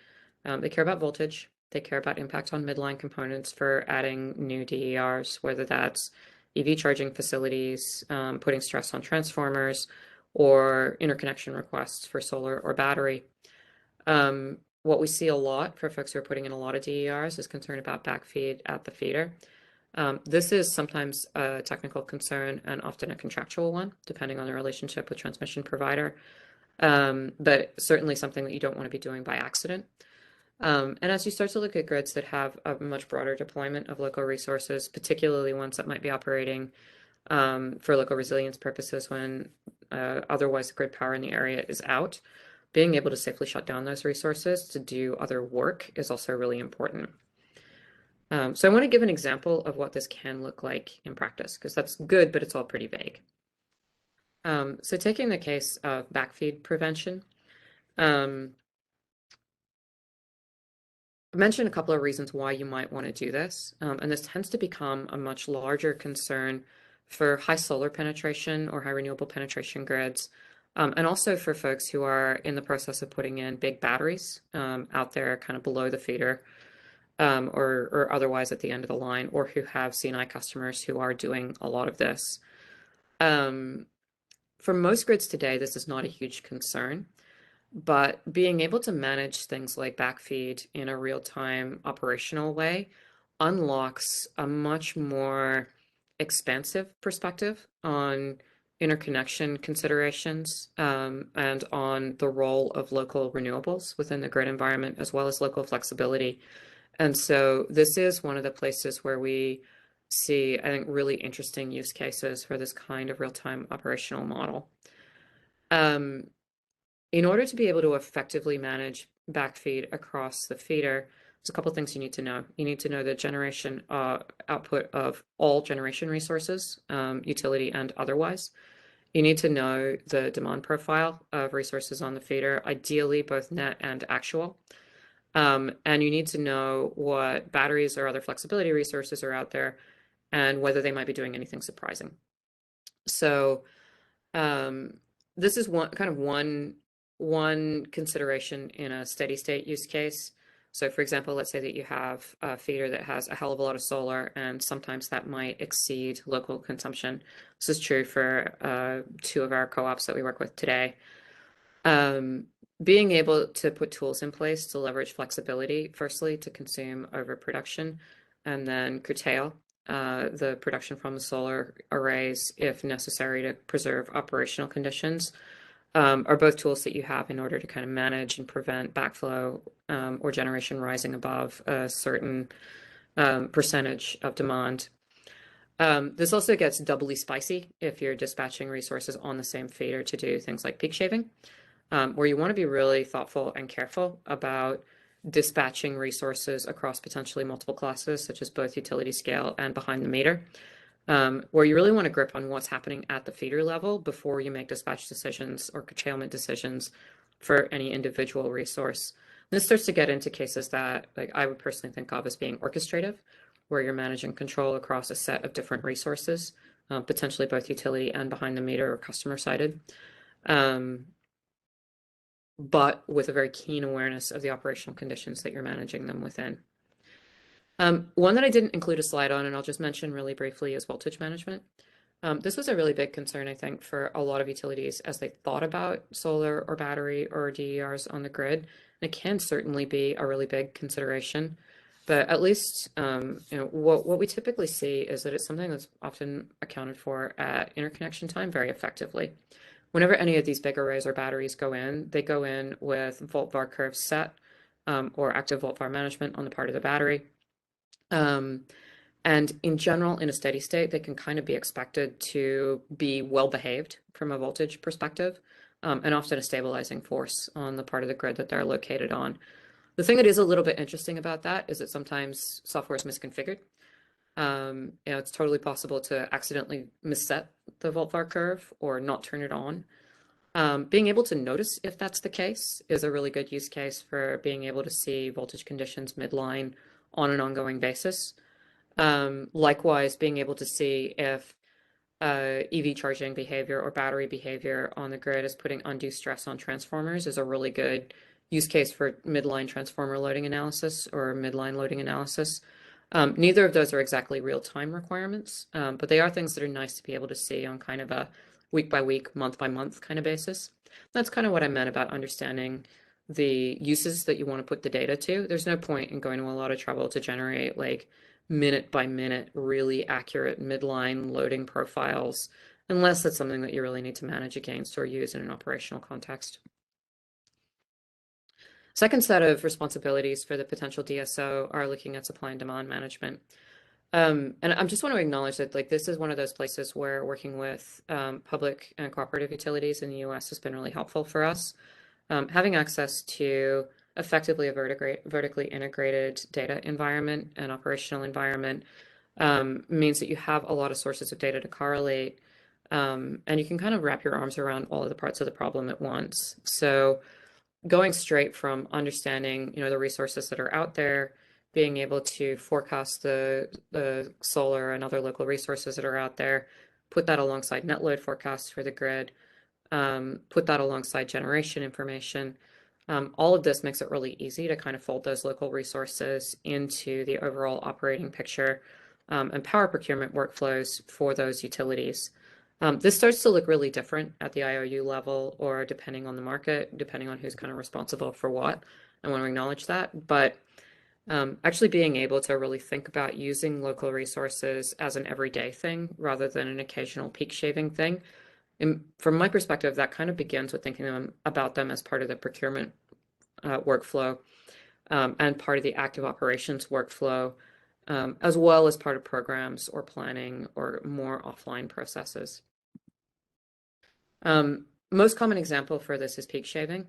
they care about voltage. They care about impact on midline components for adding new DERs, whether that's EV charging facilities, putting stress on transformers, or interconnection requests for solar or battery. What we see a lot for folks who are putting in a lot of DERs is concern about backfeed at the feeder. This is sometimes a technical concern and often a contractual one, depending on the relationship with transmission provider, but certainly something that you don't want to be doing by accident. And as you start to look at grids that have a much broader deployment of local resources, particularly ones that might be operating for local resilience purposes when otherwise the grid power in the area is out, being able to safely shut down those resources to do other work is also really important. So I want to give an example of what this can look like in practice, because that's good, but it's all pretty vague. So taking the case of backfeed prevention, mentioned a couple of reasons why you might want to do this, and this tends to become a much larger concern for high solar penetration or high renewable penetration grids, and also for folks who are in the process of putting in big batteries out there kind of below the feeder, or otherwise at the end of the line, or who have C&I customers who are doing a lot of this. For most grids today, this is not a huge concern, but being able to manage things like backfeed in a real-time operational way unlocks a much more expansive perspective on interconnection considerations, and on the role of local renewables within the grid environment, as well as local flexibility. And so this is one of the places where we see, I think, really interesting use cases for this kind of real-time operational model. In order to be able to effectively manage backfeed across the feeder, there's a couple things you need to know. You need to know the generation output of all generation resources, utility and otherwise. You need to know the demand profile of resources on the feeder, ideally both net and actual. And you need to know what batteries or other flexibility resources are out there and whether they might be doing anything surprising. So this is one consideration in a steady state use case. So for example, let's say that you have a feeder that has a hell of a lot of solar, and sometimes that might exceed local consumption. This is true for 2 of our co-ops that we work with today. Being able to put tools in place to leverage flexibility, firstly, to consume overproduction, and then curtail the production from the solar arrays if necessary to preserve operational conditions, are both tools that you have in order to kind of manage and prevent backflow or generation rising above a certain percentage of demand. This also gets doubly spicy if you're dispatching resources on the same feeder to do things like peak shaving, where you want to be really thoughtful and careful about dispatching resources across potentially multiple classes, such as both utility scale and behind the meter, where you really want to grip on what's happening at the feeder level before you make dispatch decisions or curtailment decisions for any individual resource. This starts to get into cases that, like, I would personally think of as being orchestrative, where you're managing control across a set of different resources, potentially both utility and behind the meter or customer sided, but with a very keen awareness of the operational conditions that you're managing them within. One that I didn't include a slide on, and I'll just mention really briefly, is voltage management. This was a really big concern, I think, for a lot of utilities as they thought about solar or battery or DERs on the grid. And it can certainly be a really big consideration, but at least what we typically see is that it's something that's often accounted for at interconnection time very effectively. Whenever any of these big arrays or batteries go in, they go in with volt-var curves set, or active volt-var management on the part of the battery. And in general, in a steady state, they can kind of be expected to be well behaved from a voltage perspective, and often a stabilizing force on the part of the grid that they're located on. The thing that is a little bit interesting about that is that sometimes software is misconfigured. It's totally possible to accidentally misset the volt-var curve or not turn it on. Being able to notice if that's the case is a really good use case for being able to see voltage conditions midline on an ongoing basis. Likewise, being able to see if EV charging behavior or battery behavior on the grid is putting undue stress on transformers is a really good use case for midline transformer loading analysis or midline loading analysis. Neither of those are exactly real-time requirements, but they are things that are nice to be able to see on kind of a week-by-week, month-by-month kind of basis. That's kind of what I meant about understanding the uses that you want to put the data to. There's no point in going to a lot of trouble to generate like minute-by-minute, really accurate midline loading profiles, unless it's something that you really need to manage against or use in an operational context. Second set of responsibilities for the potential DSO are looking at supply and demand management. And I just want to acknowledge that like this is one of those places where working with public and cooperative utilities in the US has been really helpful for us. Having access to effectively a vertically integrated data environment and operational environment means that you have a lot of sources of data to correlate, and you can kind of wrap your arms around all of the parts of the problem at once. So going straight from understanding, the resources that are out there, being able to forecast the solar and other local resources that are out there, put that alongside net load forecasts for the grid, put that alongside generation information. All of this makes it really easy to kind of fold those local resources into the overall operating picture, and power procurement workflows for those utilities. This starts to look really different at the IOU level, or depending on the market, depending on who's kind of responsible for what. I want to acknowledge that. But actually being able to really think about using local resources as an everyday thing rather than an occasional peak shaving thing. And from my perspective, that kind of begins with thinking about them as part of the procurement workflow, and part of the active operations workflow, as well as part of programs or planning or more offline processes. Most common example for this is peak shaving.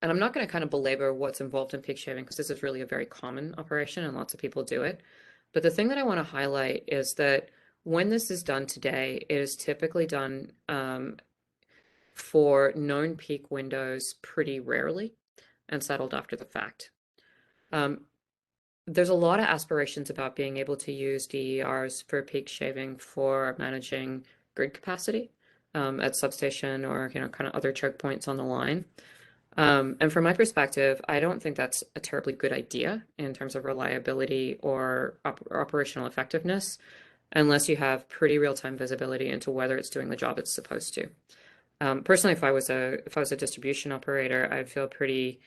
And I'm not going to kind of belabor what's involved in peak shaving because this is really a very common operation and lots of people do it. But the thing that I want to highlight is that when this is done today, it is typically done for known peak windows pretty rarely and settled after the fact. There's a lot of aspirations about being able to use DERs for peak shaving for managing grid capacity at substation or kind of other choke points on the line. And from my perspective, I don't think that's a terribly good idea in terms of reliability or operational effectiveness, unless you have pretty real-time visibility into whether it's doing the job it's supposed to. Personally, if I was a distribution operator, I'd feel pretty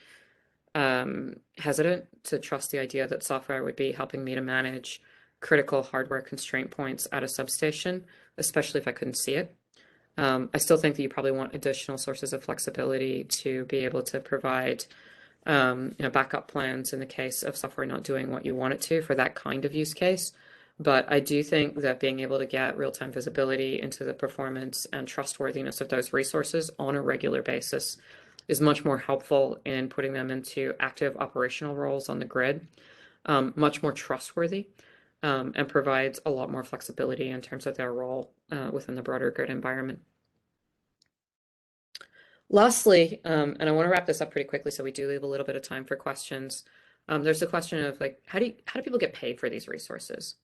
hesitant to trust the idea that software would be helping me to manage critical hardware constraint points at a substation, especially if I couldn't see it. I still think that you probably want additional sources of flexibility to be able to provide backup plans in the case of software not doing what you want it to for that kind of use case. But I do think that being able to get real-time visibility into the performance and trustworthiness of those resources on a regular basis is much more helpful in putting them into active operational roles on the grid, much more trustworthy, and provides a lot more flexibility in terms of their role within the broader grid environment. Lastly, and I want to wrap this up pretty quickly so we do leave a little bit of time for questions. There's the question of how do people get paid for these resources?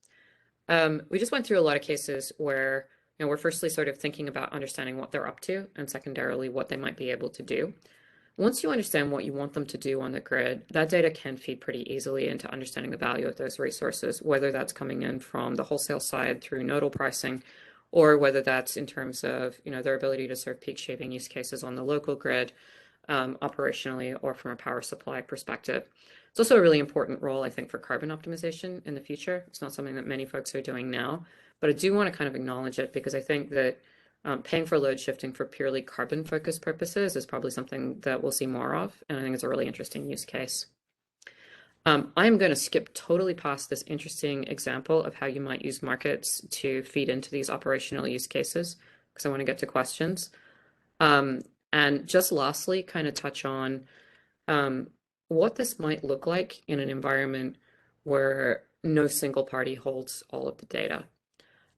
We just went through a lot of cases where we're firstly sort of thinking about understanding what they're up to and secondarily what they might be able to do. Once you understand what you want them to do on the grid, that data can feed pretty easily into understanding the value of those resources, whether that's coming in from the wholesale side through nodal pricing, or whether that's in terms of their ability to serve peak shaving use cases on the local grid, operationally, or from a power supply perspective. It's also a really important role, I think, for carbon optimization in the future. It's not something that many folks are doing now, but I do want to kind of acknowledge it because I think that paying for load shifting for purely carbon-focused purposes is probably something that we'll see more of, and I think it's a really interesting use case. I'm going to skip totally past this interesting example of how you might use markets to feed into these operational use cases because I want to get to questions. And just lastly, kind of touch on what this might look like in an environment where no single party holds all of the data.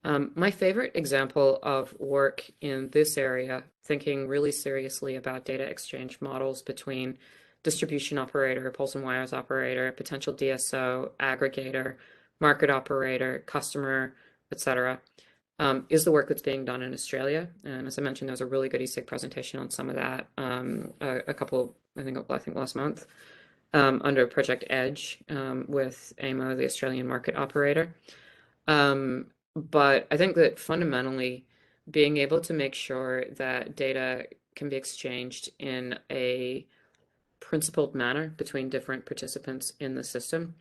My favorite example of work in this area, thinking really seriously about data exchange models between distribution operator, poles and wires operator, potential DSO, aggregator, market operator, customer, etc., is the work that's being done in Australia. And as I mentioned, there was a really good ESIG presentation on some of that I think last month, under Project Edge, with AMO, the Australian market operator. But I think that fundamentally being able to make sure that data can be exchanged in a principled manner between different participants in the system,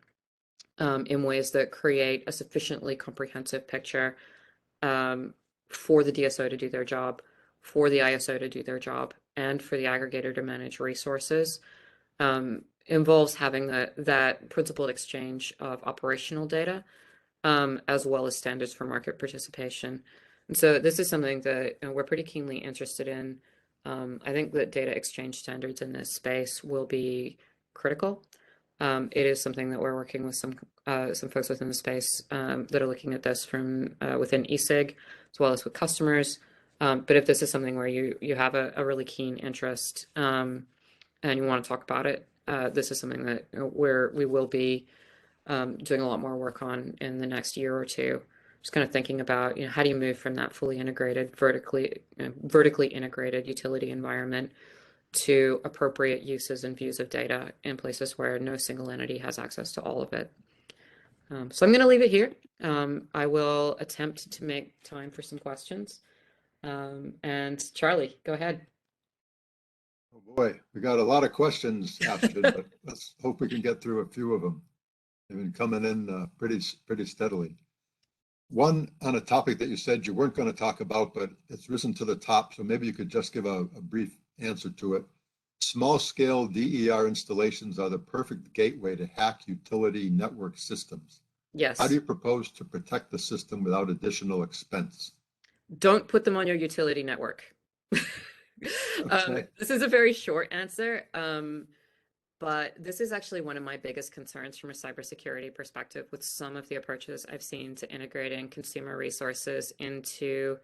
in ways that create a sufficiently comprehensive picture for the DSO to do their job, for the ISO to do their job, and for the aggregator to manage resources, involves having that principled exchange of operational data, as well as standards for market participation. And so this is something that we're pretty keenly interested in. I think that data exchange standards in this space will be critical. It is something that we're working with some folks within the space that are looking at this from within ESIG, as well as with customers. But if this is something where you have a really keen interest, and you want to talk about it, this is something that where we will be doing a lot more work on in the next year or two. Just kind of thinking about, how do you move from that fully integrated, vertically integrated utility environment to appropriate uses and views of data in places where no single entity has access to all of it. So I'm going to leave it here. I will attempt to make time for some questions. And Charlie, go ahead. Oh boy, we got a lot of questions, Astrid, but let's hope we can get through a few of them. They've been coming in pretty steadily. One on a topic that you said you weren't going to talk about, but it's risen to the top, so maybe you could just give a brief answer to it. Small-scale DER installations are the perfect gateway to hack utility network systems. How do Yes. you propose to protect the system without additional expense? Don't put them on your utility network. Okay. This is a very short answer, but this is actually one of my biggest concerns from a cybersecurity perspective with some of the approaches I've seen to integrating consumer resources into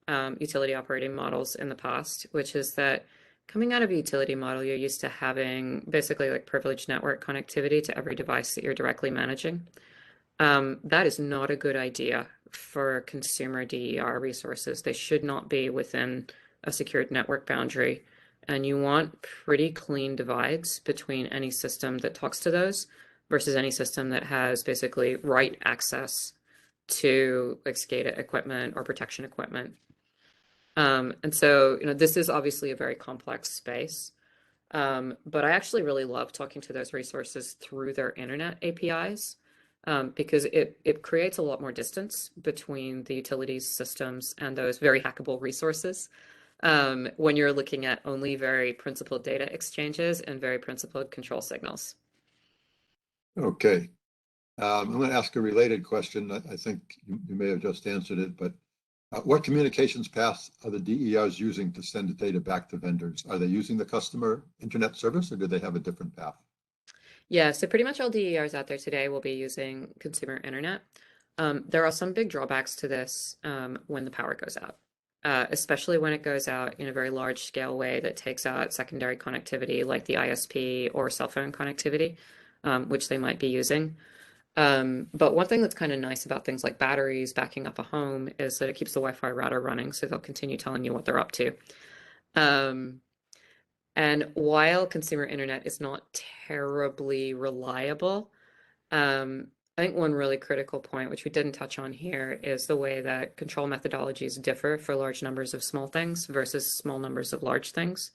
utility operating models in the past, which is that coming out of a utility model, you're used to having basically like privileged network connectivity to every device that you're directly managing. That is not a good idea for consumer DER resources. They should not be within a secured network boundary. And you want pretty clean divides between any system that talks to those versus any system that has basically write access to like SCADA equipment or protection equipment. And so, this is obviously a very complex space. But I actually really love talking to those resources through their internet APIs, because it creates a lot more distance between the utilities systems and those very hackable resources. When you're looking at only very principled data exchanges and very principled control signals. Okay. I'm going to ask a related question. I think you may have just answered it, but what communications paths are the DERs using to send the data back to vendors? Are they using the customer internet service, or do they have a different path? Yeah, so pretty much all DERs out there today will be using consumer internet. There are some big drawbacks to this when the power goes out, especially when it goes out in a very large scale way that takes out secondary connectivity like the ISP or cell phone connectivity, which they might be using. But one thing that's kind of nice about things like batteries backing up a home is that it keeps the Wi-Fi router running, so they'll continue telling you what they're up to. Um, and while consumer internet is not terribly reliable, I think one really critical point, which we didn't touch on here, is the way that control methodologies differ for large numbers of small things versus small numbers of large things.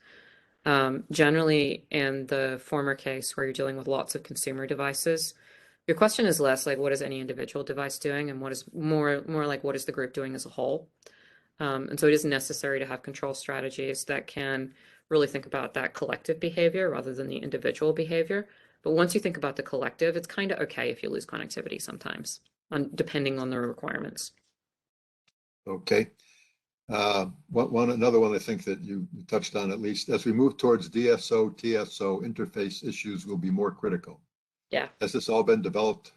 Generally, in the former case where you're dealing with lots of consumer devices, your question is less like what is any individual device doing, and what is more like what is the group doing as a whole. And so it is necessary to have control strategies that can really think about that collective behavior rather than the individual behavior. But once you think about the collective, it's kind of okay if you lose connectivity sometimes, depending on the requirements. Okay. Another one I think that you touched on, at least as we move towards DSO, TSO, interface issues will be more critical. Yeah. Has this all been developed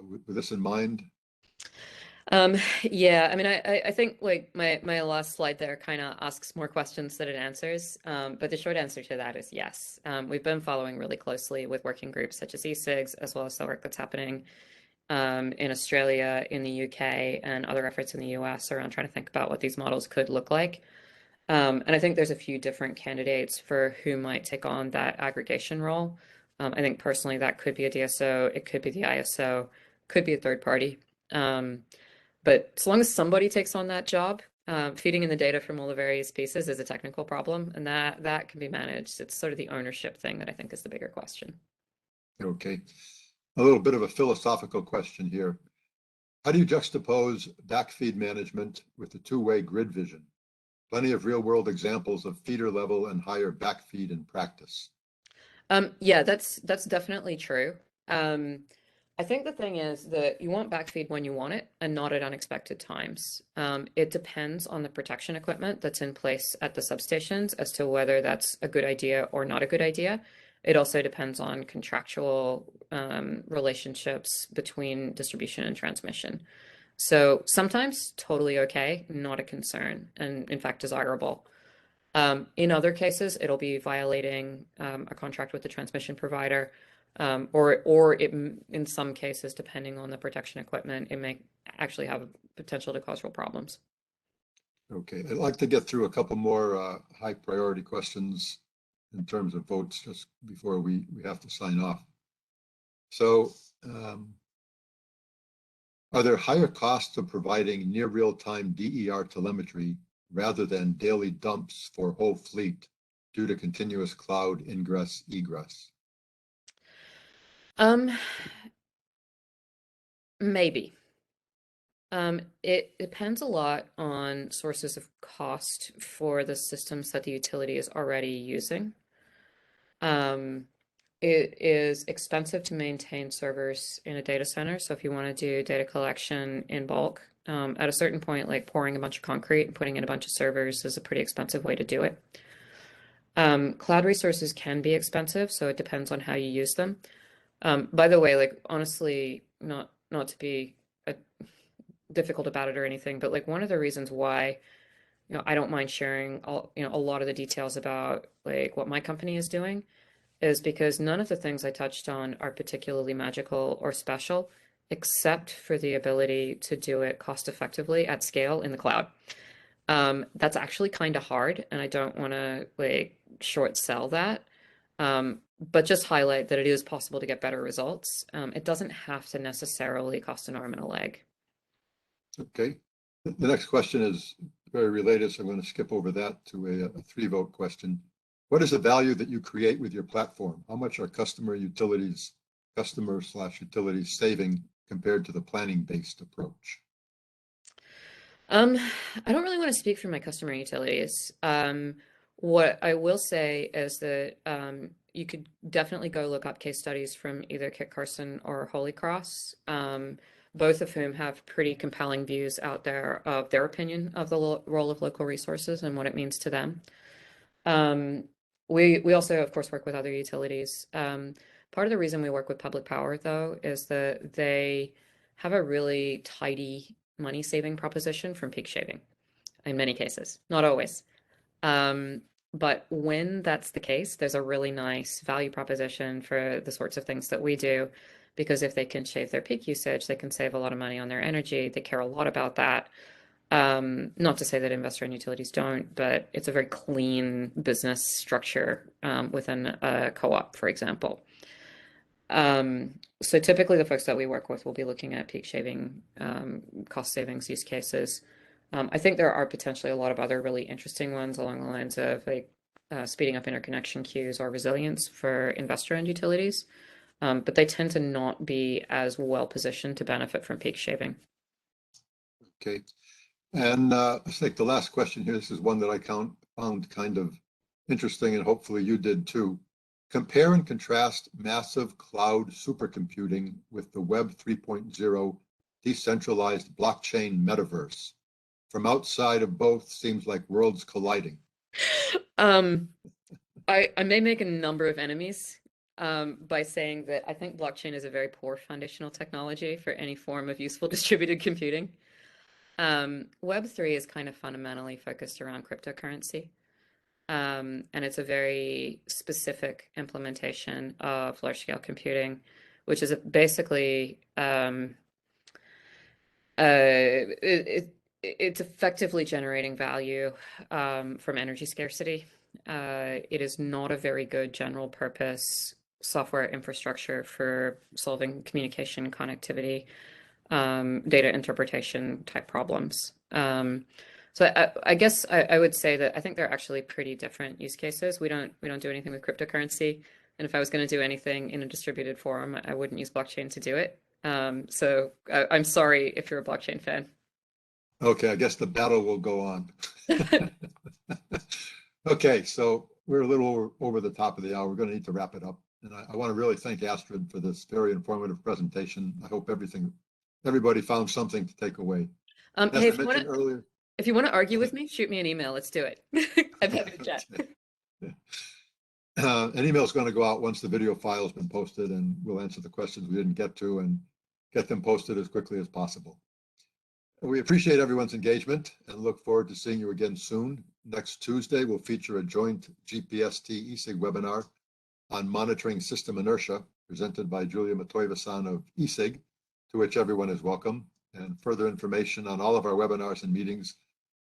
with this in mind? Yeah, I mean, I think like my last slide there kind of asks more questions than it answers. But the short answer to that is yes. We've been following really closely with working groups such as eSIGs, as well as the work that's happening in Australia, in the UK, and other efforts in the US around trying to think about what these models could look like. And I think there's a few different candidates for who might take on that aggregation role. I think personally that could be a DSO, it could be the ISO, could be a third party. But as long as somebody takes on that job, feeding in the data from all the various pieces is a technical problem, and that can be managed. It's sort of the ownership thing that I think is the bigger question. Okay. A little bit of a philosophical question here. How do you juxtapose backfeed management with the two-way grid vision? Plenty of real-world examples of feeder level and higher backfeed in practice. Yeah, that's definitely true. I think the thing is that you want backfeed when you want it and not at unexpected times. It depends on the protection equipment that's in place at the substations as to whether that's a good idea or not a good idea. It also depends on contractual relationships between distribution and transmission. So sometimes totally okay, not a concern, and in fact desirable. In other cases, it'll be violating a contract with the transmission provider, or in some cases, depending on the protection equipment, it may actually have a potential to cause real problems. Okay, I'd like to get through a couple more high priority questions in terms of votes just before we have to sign off. So are there higher costs of providing near real-time DER telemetry rather than daily dumps for whole fleet due to continuous cloud ingress egress? Maybe. It depends a lot on sources of cost for the systems that the utility is already using. It is expensive to maintain servers in a data center. So if you want to do data collection in bulk, at a certain point, like pouring a bunch of concrete and putting in a bunch of servers is a pretty expensive way to do it. Cloud resources can be expensive, so it depends on how you use them. By the way, like honestly, not to be difficult about it or anything, but like one of the reasons why, I don't mind sharing a lot of the details about like what my company is doing is because none of the things I touched on are particularly magical or special, except for the ability to do it cost effectively at scale in the cloud. That's actually kind of hard, and I don't want to like short sell that. But just highlight that it is possible to get better results. It doesn't have to necessarily cost an arm and a leg. Okay, the next question is very related, so I'm going to skip over that to a 3-vote question. What is the value that you create with your platform? How much are customer/utilities saving compared to the planning-based approach? I don't really want to speak for my customer utilities. What I will say is that you could definitely go look up case studies from either Kit Carson or Holy Cross, both of whom have pretty compelling views out there of their opinion of the role of local resources and what it means to them. We also, of course, work with other utilities. Part of the reason we work with public power, though, is that they have a really tidy money saving proposition from peak shaving in many cases, not always. But when that's the case, there's a really nice value proposition for the sorts of things that we do, because if they can shave their peak usage, they can save a lot of money on their energy. They care a lot about that. Not to say that investor and utilities don't, but it's a very clean business structure within a co-op, for example. So typically the folks that we work with will be looking at peak shaving, cost savings use cases. I think there are potentially a lot of other really interesting ones along the lines of like speeding up interconnection queues or resilience for investor and utilities. But they tend to not be as well positioned to benefit from peak shaving. Okay. And I think the last question here, this is one that I found kind of interesting, and hopefully you did too. Compare and contrast massive cloud supercomputing with the Web 3.0 decentralized blockchain metaverse. From outside of both seems like worlds colliding. I may make a number of enemies by saying that I think blockchain is a very poor foundational technology for any form of useful distributed computing. Web3 is kind of fundamentally focused around cryptocurrency. And it's a very specific implementation of large-scale computing, which is basically it's effectively generating value from energy scarcity. It is not a very good general purpose software infrastructure for solving communication, connectivity, data interpretation type problems. So I guess I would say that I think they're actually pretty different use cases. We don't do anything with cryptocurrency, and if I was going to do anything in a distributed form, I wouldn't use blockchain to do it. So I'm sorry if you're a blockchain fan. Okay, I guess the battle will go on. Okay, so we're a little over the top of the hour. We're going to need to wrap it up. And I want to really thank Astrid for this very informative presentation. I hope everybody found something to take away. As Hey, I mentioned earlier, if you want to argue with me, shoot me an email. Let's do it. I'm happy to chat. An email is going to go out once the video file has been posted, and we'll answer the questions we didn't get to and get them posted as quickly as possible. We appreciate everyone's engagement and look forward to seeing you again soon Next Tuesday will feature a joint GPST ESIG webinar on monitoring system inertia, presented by Julia Matoiva-san of ESIG, to which everyone is welcome. And further information on all of our webinars and meetings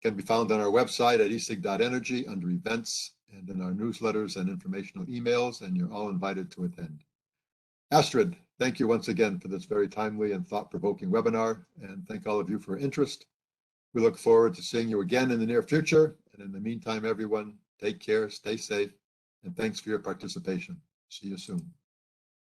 can be found on our website at esig.energy under events and in our newsletters and informational emails, and you're all invited to attend. Astrid, thank you once again for this very timely and thought-provoking webinar, and thank all of you for your interest. We look forward to seeing you again in the near future. And in the meantime, everyone, take care, stay safe, and thanks for your participation. See you soon.